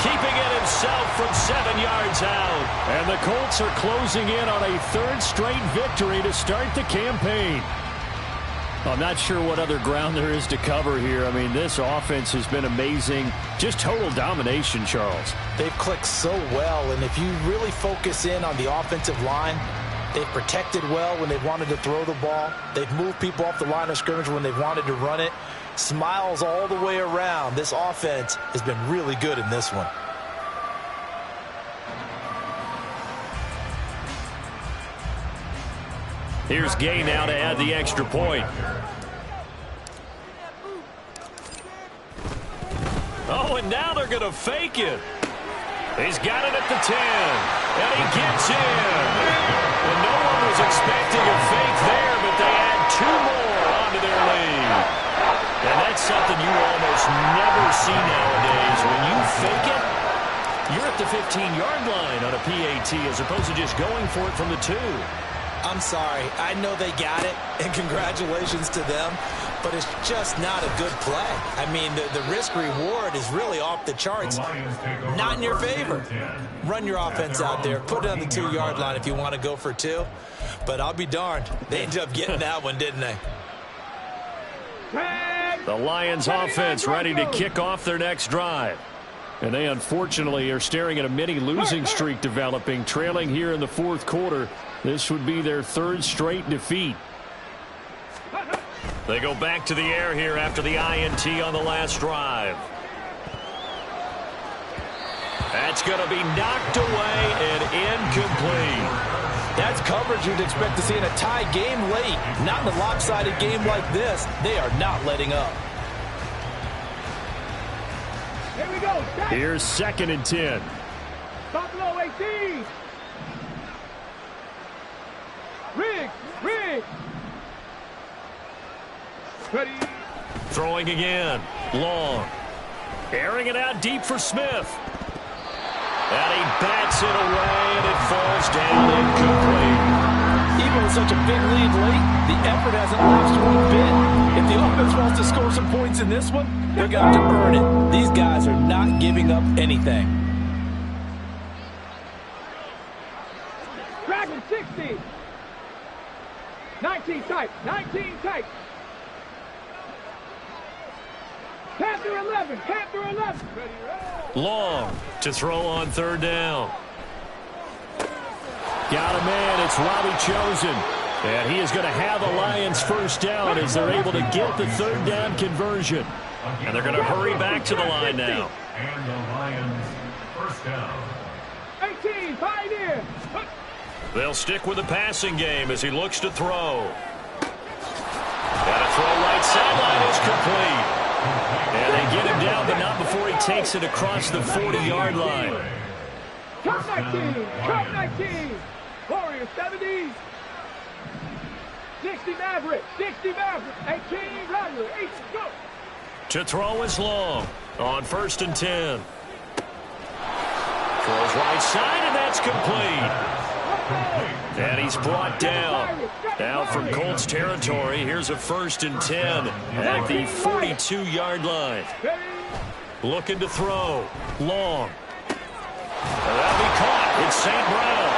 keeping it himself from 7 yards out. And the Colts are closing in on a 3rd straight victory to start the campaign. I'm not sure what other ground there is to cover here. I mean, this offense has been amazing. Just total domination, Charles. They've clicked so well, and if you really focus in on the offensive line, they've protected well when they've wanted to throw the ball. They've moved people off the line of scrimmage when they've wanted to run it. Smiles all the way around. This offense has been really good in this one. Here's Gay now to add the extra point. Oh, and now they're going to fake it. He's got it at the 10, and he gets in. And no one was expecting a fake there, but they add 2 more onto their lead. And that's something you almost never see nowadays. When you fake it, you're at the 15-yard line on a PAT as opposed to just going for it from the 2. I'm sorry. I know they got it, and congratulations to them, but it's just not a good play. I mean, the risk-reward is really off the charts. Not in your favor. Run your offense out there. Put it on the 2-yard line if you want to go for 2. But I'll be darned. They ended up getting that one, didn't they? The Lions offense ready to kick off their next drive. And they unfortunately are staring at a mini losing streak developing, trailing here in the 4th quarter. This would be their 3rd straight defeat. They go back to the air here after the INT on the last drive. That's going to be knocked away and incomplete. That's coverage you'd expect to see in a tie game late. Not in a lopsided game like this. They are not letting up. Here we go. Here's 2nd and 10. Stop low, 18. Riggs. Ready. Throwing again. Long. Airing it out deep for Smith. And he bats it away, and it falls down incomplete. Even with such a big lead late, the effort hasn't lapsed one bit. If the offense wants to score some points in this one, they're going to have to earn it. These guys are not giving up anything. Dragon 60. 19 tight. Panther 11. Panther 11. Long to throw on third down. Got a man. It's Robbie Chosen. And he is going to have the Lions first down as they're able to get the third down conversion. And they're going to hurry back to the line now. And the Lions first down. 18, Pioneer. They'll stick with the passing game as he looks to throw. Got a throw right sideline is complete. And they get him down, but not before he takes it across the 40-yard line. Cup 19. Cup 19. Warriors 70. 60 Maverick. 60 Maverick. 18 Runner. 8 go. To throw is Long on 1st and 10. Throws right side, and that's complete. And he's brought down. Down from Colts territory. Here's a 1st and 10 at the 42-yard line. Looking to throw. Long. That'll be caught. It's St. Brown.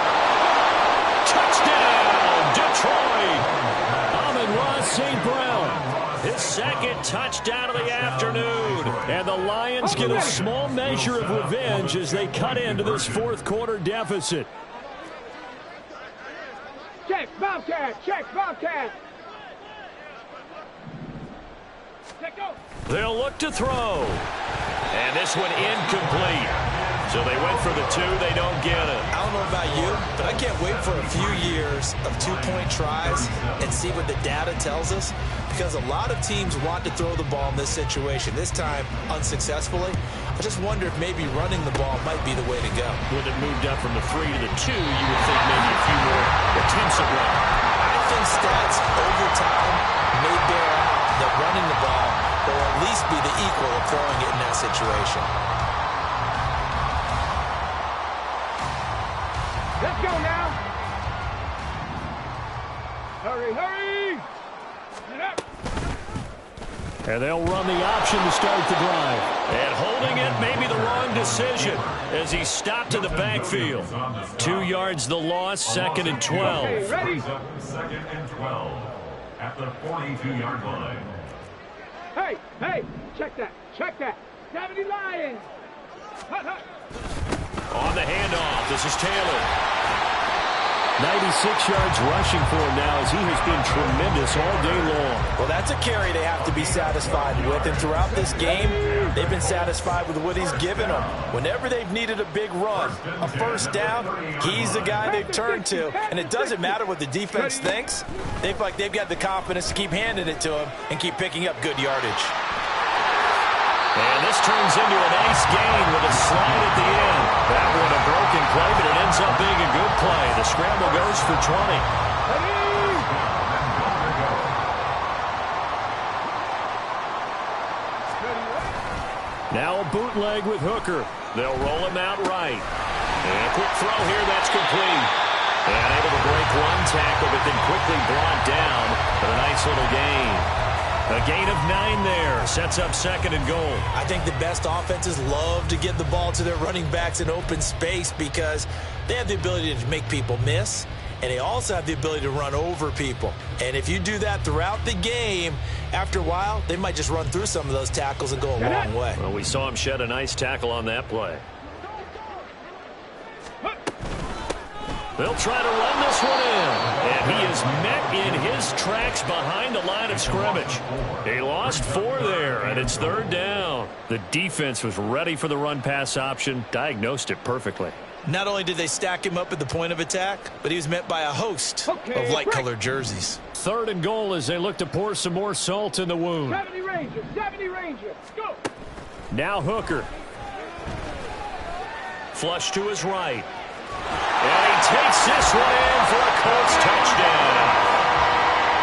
Touchdown, Detroit. Amon-Ra St. Brown. His second touchdown of the afternoon. And the Lions get a small measure of revenge as they cut into this fourth quarter deficit. Check, Bobcat. Check, Bobcat. Check, go. They'll look to throw. And this one incomplete. So they went for the 2. They don't get it. I don't know about you, but I can't wait for a few years of two-point tries and see what the data tells us, because a lot of teams want to throw the ball in this situation. This time, unsuccessfully. I just wonder if maybe running the ball might be the way to go. When it moved up from the 3 to the 2, you would think maybe a few more attempts at running. I think stats over time may bear out that running the ball will at least be the equal of throwing it in that situation. Let's go now. Hurry, hurry. Get up. And they'll run the option to start the drive. And holding it may be the wrong decision as he stopped in the backfield. 2 yards the loss, 2nd and 12. Okay, ready? 2nd and 12 at the 42-yard line. Hey, hey, check that. Check that. 70 Lions. Hut, hut. On the handoff, this is Taylor. 96 yards rushing for him now as he has been tremendous all day long. Well, that's a carry they have to be satisfied with, and throughout this game, they've been satisfied with what he's given them. Whenever they've needed a big run, a first down, he's the guy they've turned to, and it doesn't matter what the defense thinks. They've got the confidence to keep handing it to him and keep picking up good yardage. And this turns into a nice gain with a slide at the end. That one a broken play, but it ends up being a good play. The scramble goes for 20. Now a bootleg with Hooker. They'll roll him out right. And a quick throw here, that's complete. And able to break one tackle, but then quickly brought down. But a nice little gain. A gain of 9 there. Sets up 2nd and goal. I think the best offenses love to get the ball to their running backs in open space because they have the ability to make people miss, and they also have the ability to run over people. And if you do that throughout the game, after a while, they might just run through some of those tackles and go a long way. Well, we saw him shed a nice tackle on that play. They'll try to run this one in. And he is met in his tracks behind the line of scrimmage. He lost 4 there, and it's 3rd down. The defense was ready for the run-pass option, diagnosed it perfectly. Not only did they stack him up at the point of attack, but he was met by a host of light-colored jerseys. 3rd and goal as they look to pour some more salt in the wound. 70 Rangers, 70 Rangers. Go. Now Hooker. Flush to his right. And he takes this one in for a Colts touchdown.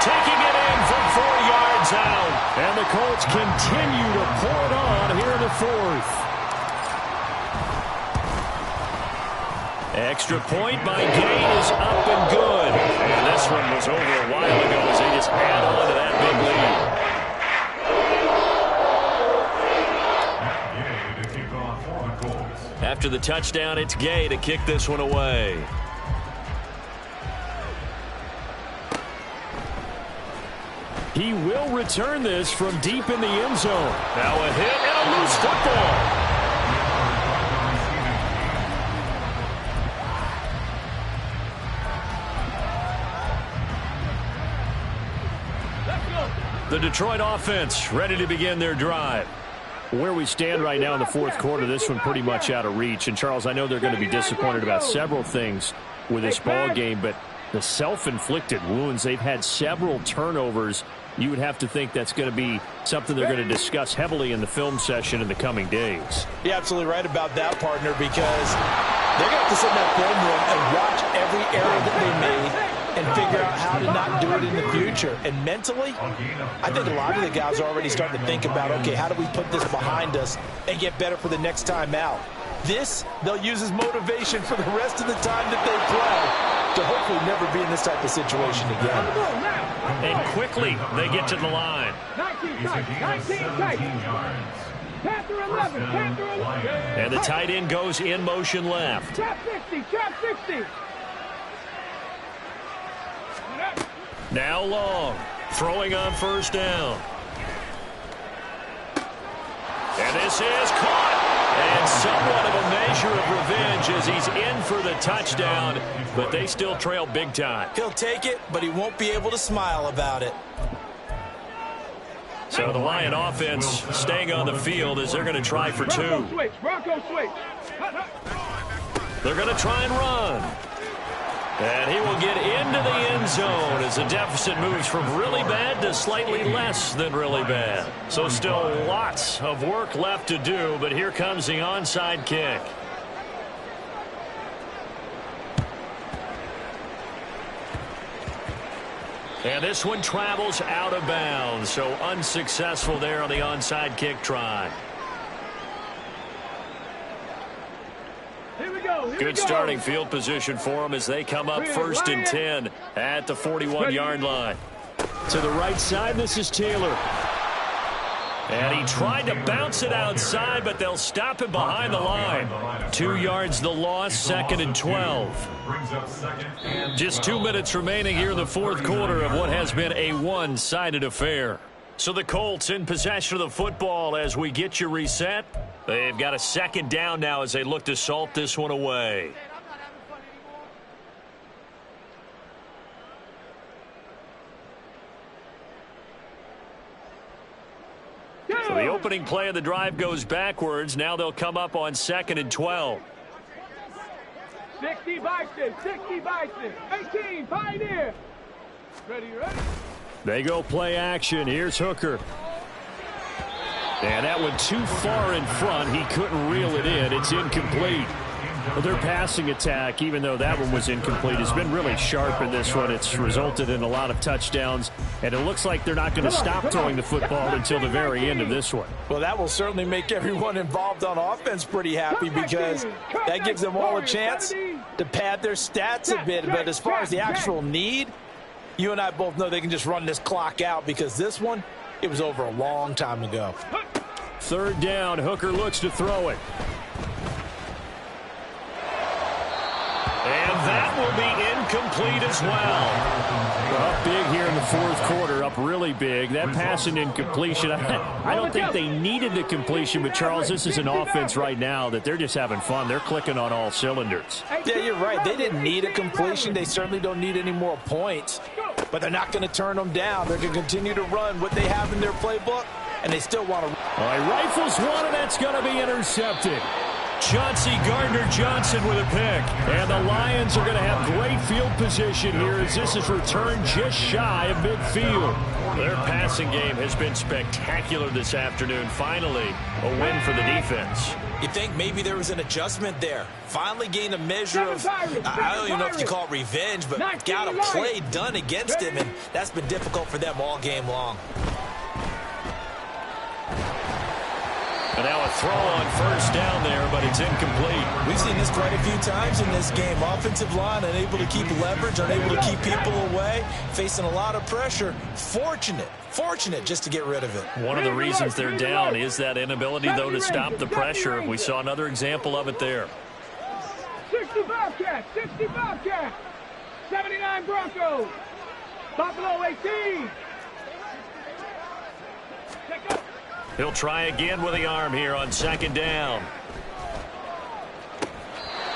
Taking it in from 4 yards out. And the Colts continue to pour it on here in the 4th. Extra point by Gay is up and good. And this one was over a while ago as they just add on to that big lead. After the touchdown, it's Gay to kick this one away. He He will return this from deep in the end zone. Now a hit and a loose football. The Detroit offense ready to begin their drive. Where we stand right now in the fourth quarter, this one pretty much out of reach. And, Charles, I know they're going to be disappointed about several things with this ball game, but the self-inflicted wounds, they've had several turnovers. You would have to think that's going to be something they're going to discuss heavily in the film session in the coming days. You're absolutely right about that, partner, because they're going to have to sit in that film room and watch every error that they made and figure out how to not do it in the future. And mentally, I think a lot of the guys are already starting to think about, okay, how do we put this behind us and get better for the next time out? This, they'll use as motivation for the rest of the time that they play to hopefully never be in this type of situation again. And quickly, they get to the line. 19 tight. Panther 11, Panther 11. And the tight end goes in motion left. Trap 60. Now Long, throwing on first down. And this is caught. And somewhat of a measure of revenge as he's in for the touchdown, but they still trail big time. He'll take it, but he won't be able to smile about it. So the Lion offense staying on the field as they're going to try for two. Bronco switch. They're going to try and run. And he will get into the end zone as the deficit moves from really bad to slightly less than really bad. So still lots of work left to do, but here comes the onside kick. And this one travels out of bounds, so unsuccessful there on the onside kick try. Good starting field position for them as they come up 1st and 10 at the 41-yard line. To the right side, this is Taylor. And he tried to bounce it outside, but they'll stop him behind the line. 2 yards the loss, 2nd and 12. Just 2 minutes remaining here in the fourth quarter of what has been a one-sided affair. So the Colts in possession of the football as we get you reset. They've got a 2nd down now as they look to salt this one away. So the opening play of the drive goes backwards. Now they'll come up on 2nd and 12. 60 Bison. 18, Pioneer. Ready? They go play action. Here's Hooker. And that one too far in front. He couldn't reel it in. It's incomplete. Well, their passing attack, even though that one was incomplete, has been really sharp in this one. It's resulted in a lot of touchdowns, and it looks like they're not going to stop throwing the football until the very end of this one. Well, that will certainly make everyone involved on offense pretty happy because that gives them all a chance to pad their stats a bit. But as far as the actual need, you and I both know they can just run this clock out because this one, it was over a long time ago. 3rd down, Hooker looks to throw it. And that will be incomplete as well. Up big here in the fourth quarter, up really big. That pass and incompletion, I don't think they needed the completion, but Charles, this is an offense right now that they're just having fun. They're clicking on all cylinders. Yeah, you're right. They didn't need a completion. They certainly don't need any more points, but they're not going to turn them down. They're going to continue to run what they have in their playbook, and they still want to. All right, rifles one, and that's going to be intercepted. Chauncey Gardner-Johnson with a pick. And the Lions are going to have great field position here as this is returned just shy of midfield. Their passing game has been spectacular this afternoon. Finally, a win for the defense. You think maybe there was an adjustment there. Finally gained a measure of, I don't even know if you call it revenge, but got a play done against him, and that's been difficult for them all game long. And now a throw on first down there, but it's incomplete. We've seen this quite a few times in this game. Offensive line unable to keep leverage, unable to keep people away, facing a lot of pressure. Fortunate just to get rid of it. One of the reasons they're down is that inability, though, to stop the pressure. We saw another example of it there. 60 Bobcats, 79 Broncos. Buffalo 18. He'll try again with the arm here on second down.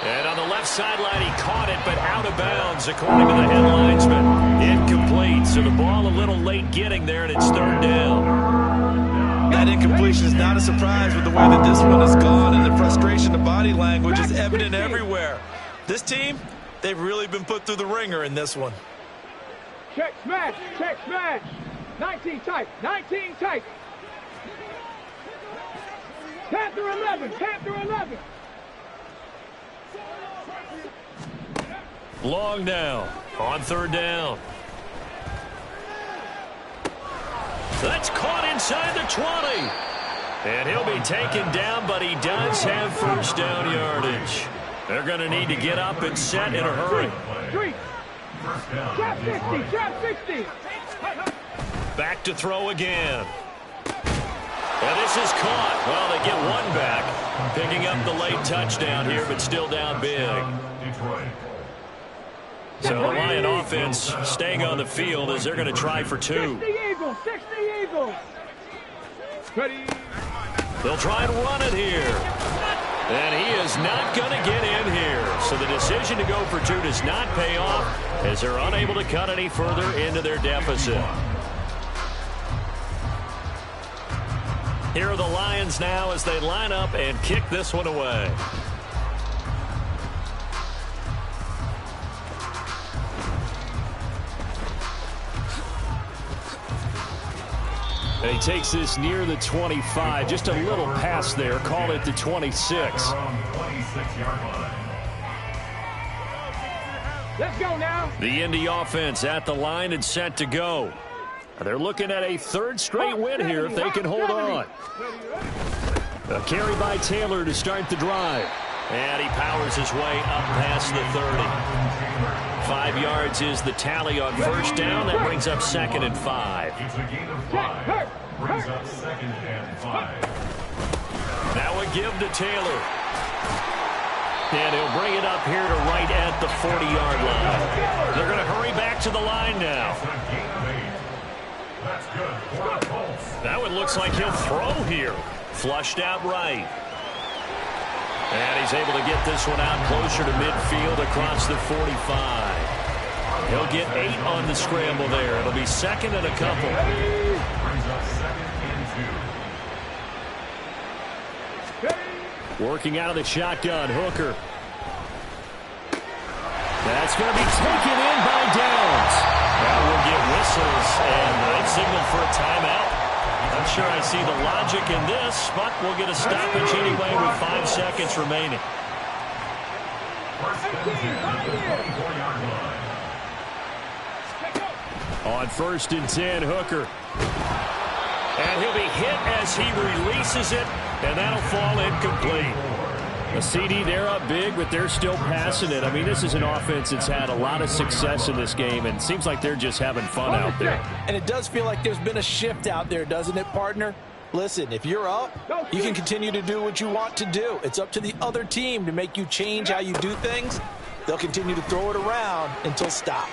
And on the left sideline, he caught it, but out of bounds, according to the head linesman. Incomplete, so the ball a little late getting there, and it's third down. That incompletion is not a surprise with the way that this one has gone, and the frustration, the body language is evident everywhere. This team, they've really been put through the ringer in this one. Check smash, check smash. 19 tight, 19 tight. Panther 11, Panther 11. Long now on third down. That's caught inside the 20. And he'll be taken down, but he does have first down yardage. They're going to need to get up and set in a hurry. Trap 60, trap 60. Back to throw again. And this is caught. Well, they get one back, picking up the late touchdown here, but still down big. So the Lion offense staying on the field as they're going to try for two. 60 Eagles, 60 Eagles. Ready. They'll try and run it here. And he is not going to get in here. So the decision to go for two does not pay off as they're unable to cut any further into their deficit. Here are the Lions now as they line up and kick this one away. And he takes this near the 25, just a little pass there, call it the 26. Let's go now. The Indy offense at the line and set to go. They're looking at a third straight win here if they can hold on. A carry by Taylor to start the drive. And he powers his way up past the 30. 5 yards is the tally on first down. That brings up second and 5. It's a gain of 5. Brings up second and 5. Now a give to Taylor. And he'll bring it up here to right at the 40-yard line. They're going to hurry back to the line now. That's good for the Colts. That one looks like he'll throw here. Flushed out right. And he's able to get this one out closer to midfield across the 45. He'll get 8 on the scramble there. It'll be second and a couple. Brings up second and 2. Working out of the shotgun, Hooker. That's going to be taken in by Downs. Now we'll get whistles, and they've signaled for a timeout. I'm sure I see the logic in this, but we'll get a stoppage anyway with 5 seconds remaining. On first and 10, Hooker. And he'll be hit as he releases it, and that'll fall incomplete. A CD, they're up big, but they're still passing it. I mean, this is an offense that's had a lot of success in this game, and it seems like they're just having fun out there. And it does feel like there's been a shift out there, doesn't it, partner? Listen, if you're up, you can continue to do what you want to do. It's up to the other team to make you change how you do things. They'll continue to throw it around until stop.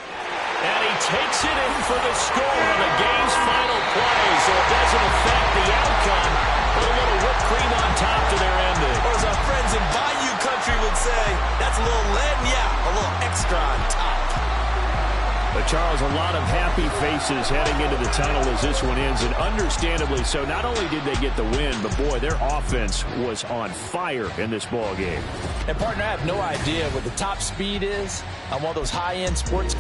And he takes it in for the score on the game's final play, so it doesn't affect the outcome. Put a little whipped cream on top to their ending. Or as our friends in Bayou Country would say, that's a little a little extra on top. But Charles, a lot of happy faces heading into the tunnel as this one ends, and understandably so. Not only did they get the win, but boy, their offense was on fire in this ball game. And partner, I have no idea what the top speed is on one of those high-end sports